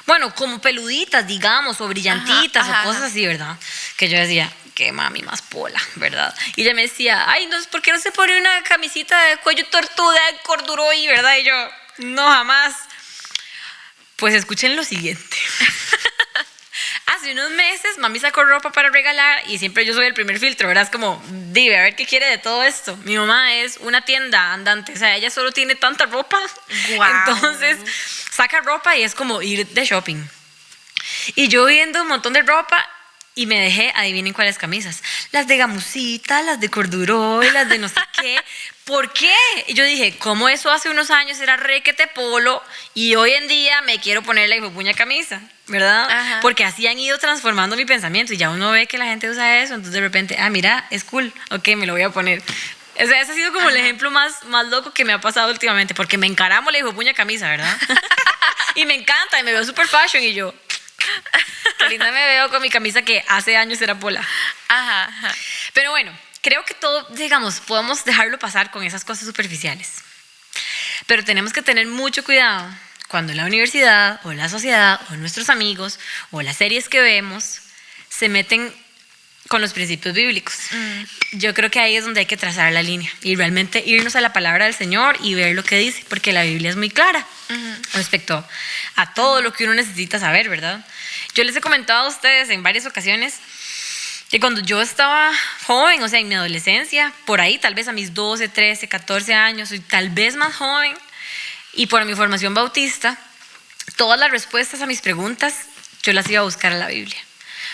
Bueno, como peluditas, digamos, o brillantitas, o cosas así, ¿verdad? Que yo decía, qué mami más pola, ¿verdad? Y ella me decía, ay, no, ¿por qué no se pone una camisita de cuello tortuga de corduroy, ¿verdad? Y yo, no, jamás. Pues escuchen lo siguiente. Hace unos meses, mami sacó ropa para regalar y siempre yo soy el primer filtro, ¿verdad? Es como, dime, a ver qué quiere de todo esto. Mi mamá es una tienda andante, o sea, ella solo tiene tanta ropa. Wow. Entonces, saca ropa y es como ir de shopping. Y yo viendo un montón de ropa y me dejé, adivinen cuáles camisas. Las de gamusita, las de corduroy, las de no sé qué. ¿Por qué? Y yo dije, ¿cómo eso hace unos años era requete polo y hoy en día me quiero poner la hijopuña camisa? ¿Verdad? Ajá. Porque así han ido transformando mi pensamiento y ya uno ve que la gente usa eso, entonces de repente, mira, es cool, ok, me lo voy a poner. O sea, ese ha sido como el ejemplo más loco que me ha pasado últimamente, porque me encaramo la hijopuña camisa, ¿verdad? Y me encanta, y me veo super fashion y yo, qué linda me veo con mi camisa que hace años era pola. Ajá. Pero bueno, creo que todo, digamos, podemos dejarlo pasar con esas cosas superficiales. Pero tenemos que tener mucho cuidado cuando la universidad o la sociedad o nuestros amigos o las series que vemos se meten con los principios bíblicos. Yo creo que ahí es donde hay que trazar la línea y realmente irnos a la palabra del Señor y ver lo que dice, porque la Biblia es muy clara respecto a todo lo que uno necesita saber, ¿verdad? Yo les he comentado a ustedes en varias ocasiones que cuando yo estaba joven, o sea, en mi adolescencia, por ahí, tal vez a mis 12, 13, 14 años, y tal vez más joven, y por mi formación bautista, todas las respuestas a mis preguntas, yo las iba a buscar en la Biblia.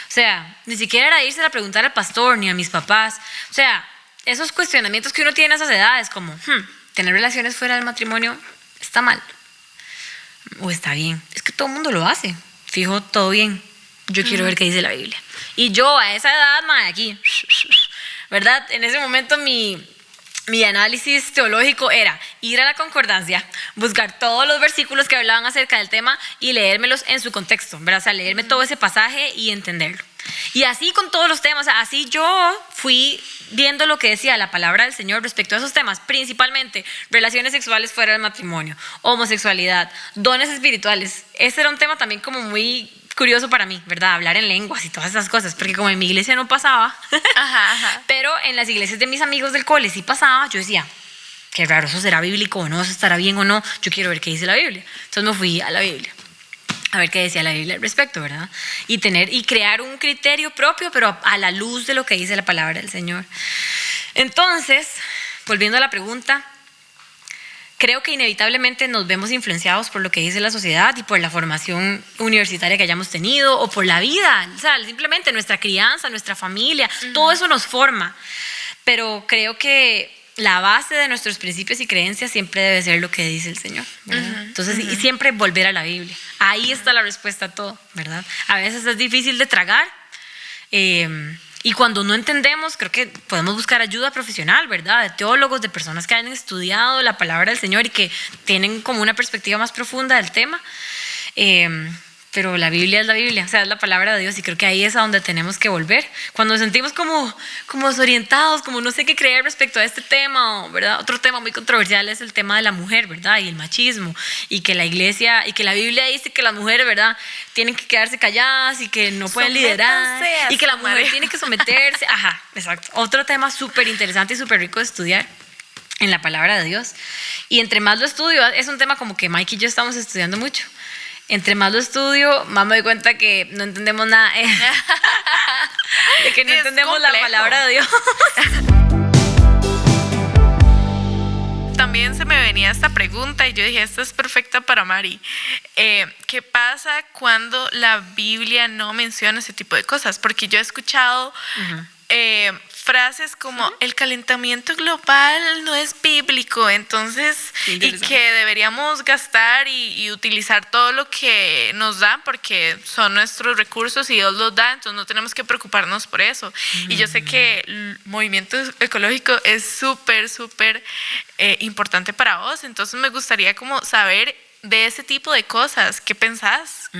O sea, ni siquiera era irse a preguntar al pastor ni a mis papás. O sea, esos cuestionamientos que uno tiene a esas edades, como, tener relaciones fuera del matrimonio está mal. O está bien. Es que todo el mundo lo hace. Fijo, todo bien. Yo quiero ver qué dice la Biblia. Y yo a esa edad, aquí, ¿verdad? En ese momento mi análisis teológico era ir a la concordancia, buscar todos los versículos que hablaban acerca del tema y leérmelos en su contexto, ¿verdad? O sea, leerme todo ese pasaje y entenderlo. Y así con todos los temas, o sea, así yo fui viendo lo que decía la palabra del Señor respecto a esos temas, principalmente relaciones sexuales fuera del matrimonio, homosexualidad, dones espirituales. Ese era un tema también como muy curioso para mí, ¿verdad? Hablar en lenguas y todas esas cosas, porque como en mi iglesia no pasaba, pero en las iglesias de mis amigos del cole sí pasaba, yo decía, qué raro, ¿eso será bíblico o no? ¿Eso estará bien o no? Yo quiero ver qué dice la Biblia. Entonces me fui a la Biblia, a ver qué decía la Biblia al respecto, ¿verdad? Y crear un criterio propio, pero a la luz de lo que dice la palabra del Señor. Entonces, volviendo a la pregunta, creo que inevitablemente nos vemos influenciados por lo que dice la sociedad y por la formación universitaria que hayamos tenido o por la vida, o sea, simplemente nuestra crianza, nuestra familia, todo eso nos forma. Pero creo que la base de nuestros principios y creencias siempre debe ser lo que dice el Señor, ¿verdad? Entonces, y siempre volver a la Biblia. Ahí está la respuesta a todo, ¿verdad? A veces es difícil de tragar. Y cuando no entendemos, creo que podemos buscar ayuda profesional, ¿verdad? De teólogos, de personas que han estudiado la palabra del Señor y que tienen como una perspectiva más profunda del tema. Pero la Biblia es la Biblia, o sea, es la palabra de Dios, y creo que ahí es a donde tenemos que volver. Cuando nos sentimos como desorientados, como no sé qué creer respecto a este tema, ¿verdad? Otro tema muy controversial es el tema de la mujer, ¿verdad? Y el machismo, y que la iglesia, y que la Biblia dice que las mujeres, ¿verdad? Tienen que quedarse calladas y que no pueden liderar, y que la mujer tiene que someterse. Ajá, exacto. Otro tema súper interesante y súper rico de estudiar en la palabra de Dios. Y entre más lo estudio, es un tema como que Mike y yo estamos estudiando mucho. Entre más lo estudio, más me doy cuenta que no entendemos nada, de que no entendemos complejo. La palabra de Dios. También se me venía esta pregunta y yo dije, esta es perfecta para Mari. ¿Qué pasa cuando la Biblia no menciona ese tipo de cosas? Porque yo he escuchado frases como el calentamiento global no es bíblico, entonces, y que deberíamos gastar y utilizar todo lo que nos dan porque son nuestros recursos y Dios los da, entonces no tenemos que preocuparnos por eso. Y yo sé que el movimiento ecológico es súper importante para vos, entonces me gustaría como saber de ese tipo de cosas. ¿Qué pensás?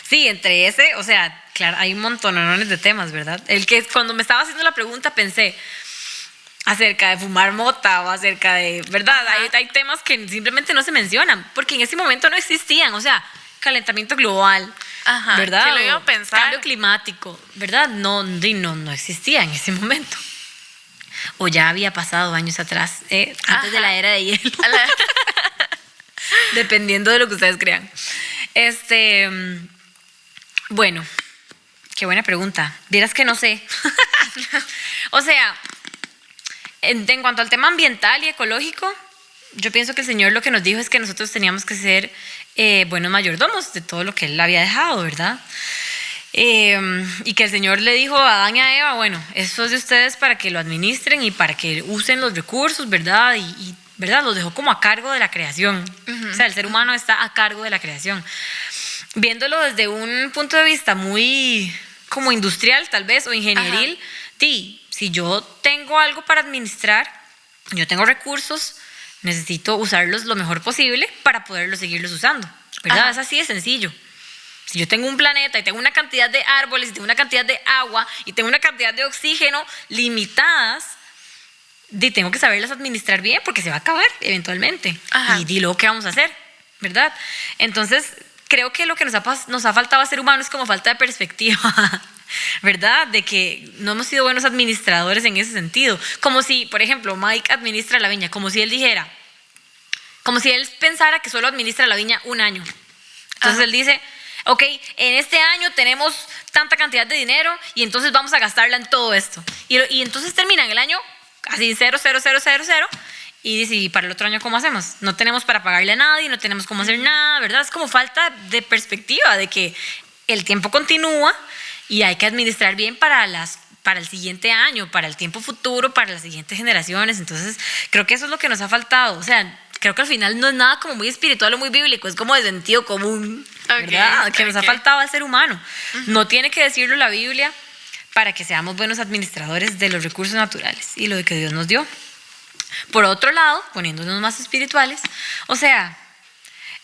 Sí, entre ese, o sea, claro, hay un montón de temas, ¿verdad? El que cuando me estaba haciendo la pregunta pensé acerca de fumar mota o acerca de, ¿verdad? Hay temas que simplemente no se mencionan porque en ese momento no existían, o sea, calentamiento global, ¿verdad? ¿Qué lo iba a pensar? Cambio climático, ¿verdad? No existía en ese momento. O ya había pasado años atrás, antes de la era de hielo. Dependiendo de lo que ustedes crean. Bueno, qué buena pregunta. Vieras que no sé. O sea, en cuanto al tema ambiental y ecológico, yo pienso que el Señor lo que nos dijo es que nosotros teníamos que ser buenos mayordomos de todo lo que Él había dejado, ¿verdad? Y que el Señor le dijo a Adán y a Eva, bueno, esto es de ustedes para que lo administren y para que usen los recursos, ¿verdad? Y ¿verdad? Los dejó como a cargo de la creación. O sea, el ser humano está a cargo de la creación. Viéndolo desde un punto de vista muy como industrial, tal vez, o ingenieril, si yo tengo algo para administrar, yo tengo recursos, necesito usarlos lo mejor posible para poderlos seguirlos usando, ¿verdad? Es así de sencillo. Si yo tengo un planeta y tengo una cantidad de árboles, y tengo una cantidad de agua, y tengo una cantidad de oxígeno limitadas, tengo que saberlas administrar bien porque se va a acabar eventualmente. Y luego, ¿qué vamos a hacer? ¿Verdad? Entonces, creo que lo que nos ha faltado a ser humanos es como falta de perspectiva, ¿verdad? De que no hemos sido buenos administradores en ese sentido. Como si, por ejemplo, Mike administra la viña, como si él dijera, como si él pensara que solo administra la viña un año. Entonces él dice, ok, en este año tenemos tanta cantidad de dinero y entonces vamos a gastarla en todo esto. Y entonces termina en el año así 0, y dice, ¿y para el otro año cómo hacemos? No tenemos para pagarle a nadie, no tenemos cómo hacer nada, ¿verdad? Es como falta de perspectiva, de que el tiempo continúa y hay que administrar bien para el siguiente año, para el tiempo futuro, para las siguientes generaciones. Entonces, creo que eso es lo que nos ha faltado. O sea, creo que al final no es nada como muy espiritual o muy bíblico, es como de sentido común, ¿verdad? Que nos ha faltado al ser humano. No tiene que decirlo la Biblia para que seamos buenos administradores de los recursos naturales y lo de que Dios nos dio. Por otro lado, poniéndonos más espirituales, o sea,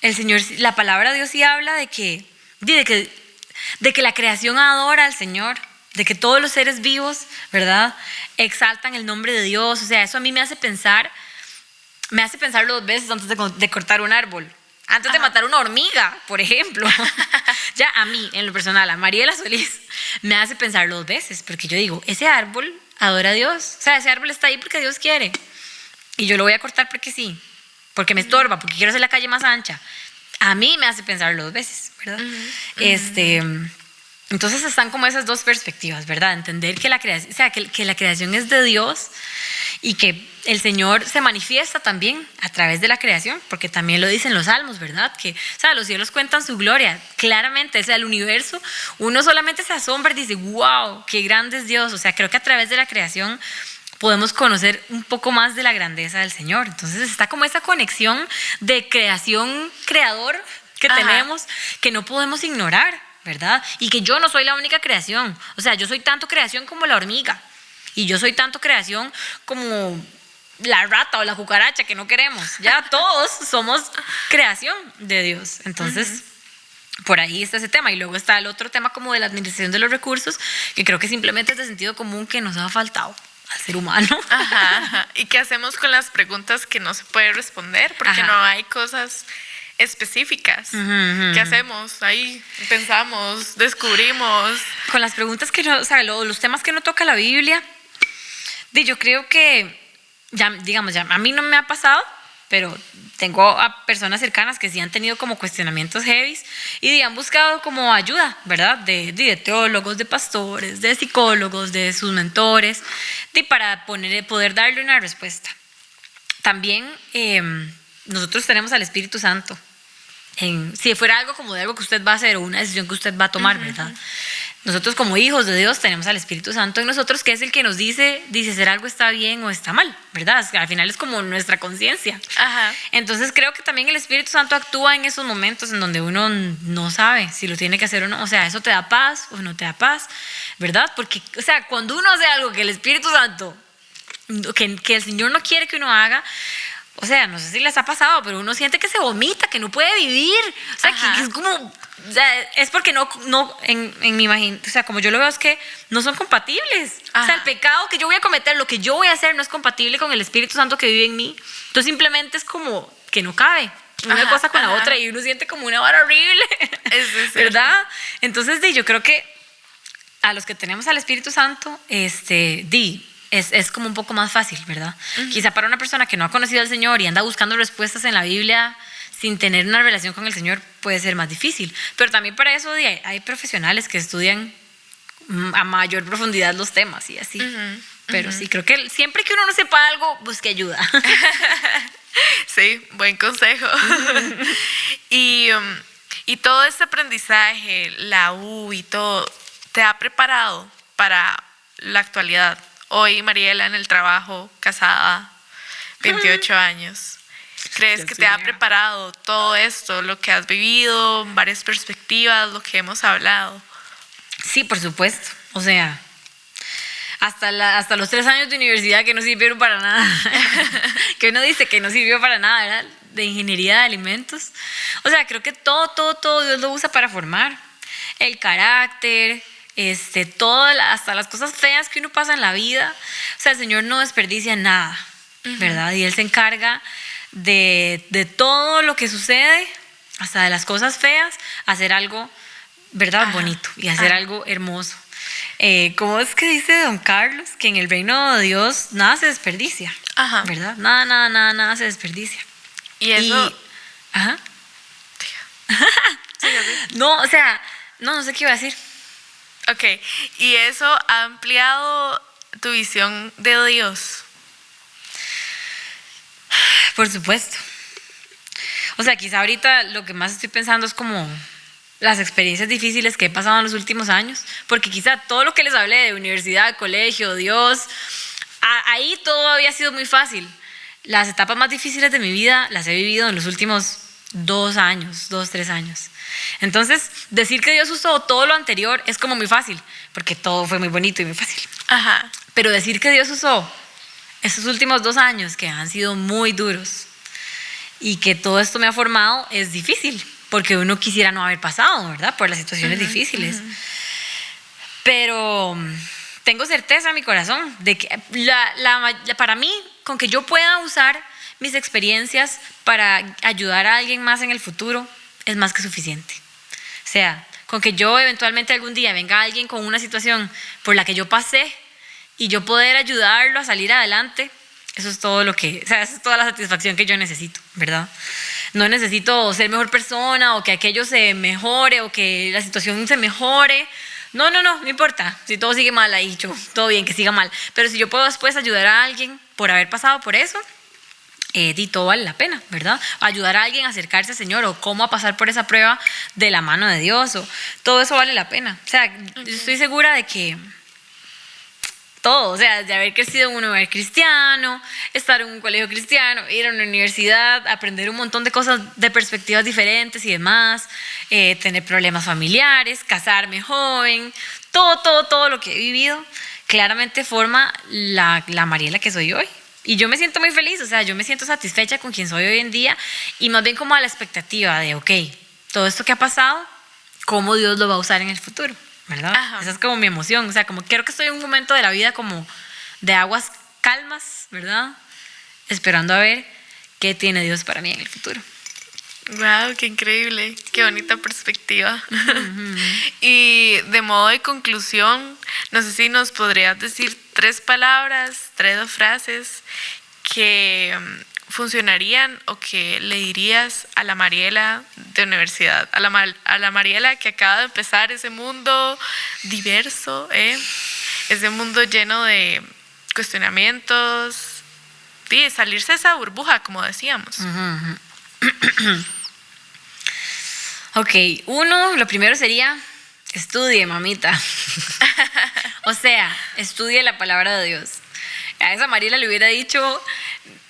el Señor, la palabra de Dios sí habla de que la creación adora al Señor, de que todos los seres vivos, ¿verdad?, exaltan el nombre de Dios. O sea, eso a mí me hace pensar 2 veces antes de cortar un árbol. Antes de matar una hormiga, por ejemplo. Ya a mí, en lo personal, a Mariela Solís, me hace pensar 2 veces, porque yo digo, ese árbol adora a Dios. O sea, ese árbol está ahí porque Dios quiere. Y yo lo voy a cortar porque sí, porque me estorba, porque quiero hacer la calle más ancha. A mí me hace pensar 2 veces, ¿verdad? Entonces están como esas dos perspectivas, ¿verdad? Entender que la creación, o sea, que la creación es de Dios y que el Señor se manifiesta también a través de la creación, porque también lo dicen los salmos, ¿verdad? Que, o sea, los cielos cuentan su gloria, claramente, o sea, el universo, uno solamente se asombra y dice, wow, qué grande es Dios. O sea, creo que a través de la creación podemos conocer un poco más de la grandeza del Señor. Entonces está como esa conexión de creación, creador que tenemos, que no podemos ignorar, ¿verdad? Y que yo no soy la única creación, o sea, yo soy tanto creación como la hormiga, y yo soy tanto creación como la rata o la cucaracha que no queremos, ya todos somos creación de Dios. Entonces, por ahí está ese tema. Y luego está el otro tema como de la administración de los recursos, que creo que simplemente es de sentido común que nos ha faltado al ser humano. Ajá. ¿Y qué hacemos con las preguntas que no se puede responder? Porque no hay cosas específicas. ¿Qué hacemos? Ahí pensamos, descubrimos. Con las preguntas que no, o sea, los temas que no toca la Biblia, yo creo que, ya, digamos, ya a mí no me ha pasado, pero tengo a personas cercanas que sí han tenido como cuestionamientos heavies y han buscado como ayuda, ¿verdad? De teólogos, de pastores, de psicólogos, de sus mentores, para poder darle una respuesta. También nosotros tenemos al Espíritu Santo. Si fuera algo como de algo que usted va a hacer o una decisión que usted va a tomar, ¿verdad? Nosotros como hijos de Dios tenemos al Espíritu Santo en nosotros, que es el que nos dice si algo está bien o está mal, ¿verdad? Al final es como nuestra conciencia. Entonces creo que también el Espíritu Santo actúa en esos momentos en donde uno no sabe si lo tiene que hacer o no. O sea, eso te da paz o no te da paz, ¿verdad? Porque, o sea, cuando uno hace algo que el Espíritu Santo, que el Señor no quiere que uno haga, o sea, no sé si les ha pasado, pero uno siente que se vomita, que no puede vivir. O sea, que es como, o sea, es porque no en mi imaginación, o sea, como yo lo veo es que no son compatibles. O sea, el pecado que yo voy a cometer, lo que yo voy a hacer no es compatible con el Espíritu Santo que vive en mí. Entonces simplemente es como que no cabe una cosa con la otra y uno siente como una vara horrible, ¿verdad? Entonces, yo creo que a los que tenemos al Espíritu Santo, es como un poco más fácil, ¿verdad? Quizá para una persona que no ha conocido al Señor y anda buscando respuestas en la Biblia sin tener una relación con el Señor puede ser más difícil. Pero también para eso hay profesionales que estudian a mayor profundidad los temas y así. Pero sí, creo que siempre que uno no sepa algo, busque ayuda. Sí, buen consejo. Y todo este aprendizaje, la U y todo, ¿te ha preparado para la actualidad? Hoy Mariela en el trabajo, casada, 28 años. ¿Crees que te ha preparado todo esto, lo que has vivido, varias perspectivas, lo que hemos hablado? Sí, por supuesto. O sea, hasta los 3 años de universidad que no sirvieron para nada. Que uno dice que no sirvió para nada, ¿verdad? De ingeniería de alimentos. O sea, creo que todo Dios lo usa para formar. El carácter, hasta las cosas feas que uno pasa en la vida. O sea, el Señor no desperdicia nada, ¿verdad? Y Él se encarga de todo lo que sucede, hasta de las cosas feas, hacer algo, ¿verdad? Bonito y hacer algo hermoso. ¿Cómo es que dice Don Carlos? Que en el reino de Dios nada se desperdicia, ¿verdad? Nada se desperdicia. Y eso... No, o sea, no sé qué iba a decir. Ok, ¿y eso ha ampliado tu visión de Dios? Por supuesto. O sea, quizá ahorita lo que más estoy pensando es como las experiencias difíciles que he pasado en los últimos años, porque quizá todo lo que les hablé de universidad, colegio, Dios, ahí todo había sido muy fácil. Las etapas más difíciles de mi vida las he vivido en los últimos 2 años, 3 años. Entonces, decir que Dios usó todo lo anterior es como muy fácil, porque todo fue muy bonito y muy fácil. Pero decir que Dios usó estos últimos 2 años que han sido muy duros y que todo esto me ha formado es difícil, porque uno quisiera no haber pasado, ¿verdad? Por las situaciones difíciles. Pero tengo certeza en mi corazón de que para mí, con que yo pueda usar mis experiencias para ayudar a alguien más en el futuro, es más que suficiente. O sea, con que yo eventualmente algún día venga alguien con una situación por la que yo pasé y yo poder ayudarlo a salir adelante, eso es todo esa es toda la satisfacción que yo necesito, ¿verdad? No necesito ser mejor persona o que aquello se mejore o que la situación se mejore. no importa. Si todo sigue mal ahí, todo bien, que siga mal. Pero si yo puedo después ayudar a alguien por haber pasado por eso, todo vale la pena, ¿verdad? Ayudar a alguien a acercarse al Señor o cómo a pasar por esa prueba de la mano de Dios, o todo eso vale la pena. O sea, yo estoy segura de que todo, o sea, de haber crecido en un hogar cristiano, estar en un colegio cristiano, ir a una universidad, aprender un montón de cosas de perspectivas diferentes y demás, tener problemas familiares, casarme joven, todo lo que he vivido claramente forma la Mariela que soy hoy. Y yo me siento muy feliz, o sea, yo me siento satisfecha con quien soy hoy en día y más bien como a la expectativa de, ok, todo esto que ha pasado, ¿cómo Dios lo va a usar en el futuro? ¿Verdad? Ajá. Esa es como mi emoción, o sea, como quiero que estoy en un momento de la vida como de aguas calmas, ¿verdad? Esperando a ver qué tiene Dios para mí en el futuro. Wow, qué increíble, qué bonita perspectiva. Y de modo de conclusión, no sé si nos podrías decir 3 palabras, 3 frases que funcionarían o que le dirías a la Mariela de universidad, a la Mariela que acaba de empezar ese mundo diverso, ese mundo lleno de cuestionamientos, y salirse de esa burbuja, como decíamos. Ok, lo primero sería, estudie, mamita. O sea, estudie la palabra de Dios. A esa Mariela le hubiera dicho,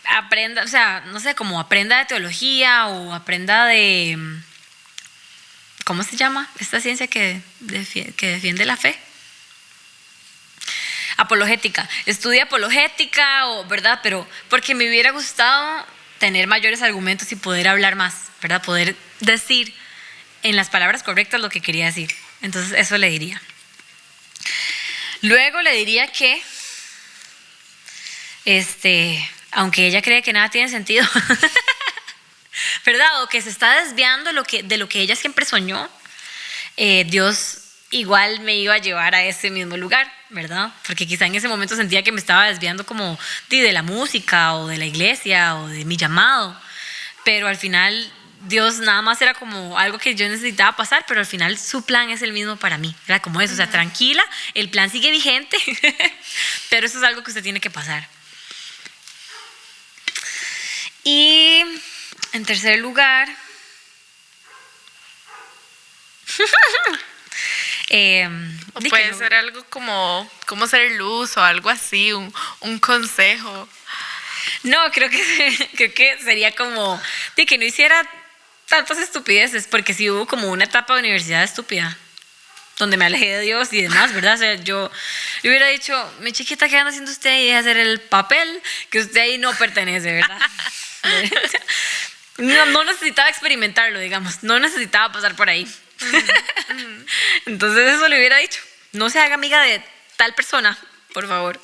aprenda, o sea, no sé, como aprenda de teología o aprenda de, ¿cómo se llama? Esta ciencia que defiende la fe. Apologética. Estudia apologética, ¿verdad? Pero porque me hubiera gustado tener mayores argumentos y poder hablar más, ¿verdad? Poder decir en las palabras correctas lo que quería decir. Entonces eso le diría. Luego le diría que aunque ella cree que nada tiene sentido, ¿verdad? O que se está desviando de lo que ella siempre soñó, Dios igual me iba a llevar a ese mismo lugar, ¿verdad? Porque quizá en ese momento sentía que me estaba desviando como de la música o de la iglesia o de mi llamado, pero al final Dios nada más era como algo que yo necesitaba pasar, pero al final su plan es el mismo para mí, era como eso, o sea, tranquila, el plan sigue vigente, pero eso es algo que usted tiene que pasar. Y en tercer lugar, puede ser algo como ser luz o algo así, un consejo. No, creo que sería como de que no hiciera tantas estupideces, porque sí hubo como una etapa de universidad estúpida, donde me alejé de Dios y demás, ¿verdad? O sea, yo le hubiera dicho, mi chiquita, ¿qué anda haciendo usted ahí? Deja hacer el papel que usted ahí no pertenece, ¿verdad? No necesitaba experimentarlo, digamos, no necesitaba pasar por ahí. Entonces eso le hubiera dicho, no se haga amiga de tal persona, por favor,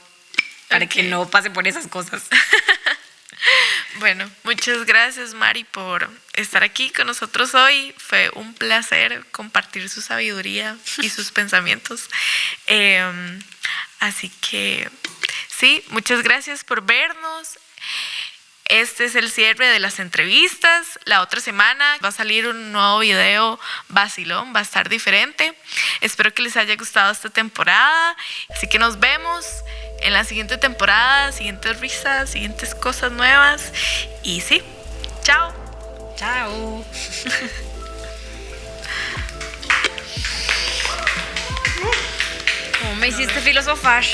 para que no pase por esas cosas. Bueno, muchas gracias, Mari, por estar aquí con nosotros hoy. Fue un placer compartir su sabiduría y sus pensamientos. Así que sí, muchas gracias por vernos. Este es el cierre de las entrevistas. La otra semana va a salir un nuevo video vacilón, va a estar diferente. Espero que les haya gustado esta temporada. Así que nos vemos en la siguiente temporada, siguientes risas, siguientes cosas nuevas. Y sí, chao. Chao. ¿Cómo me hiciste filosofar?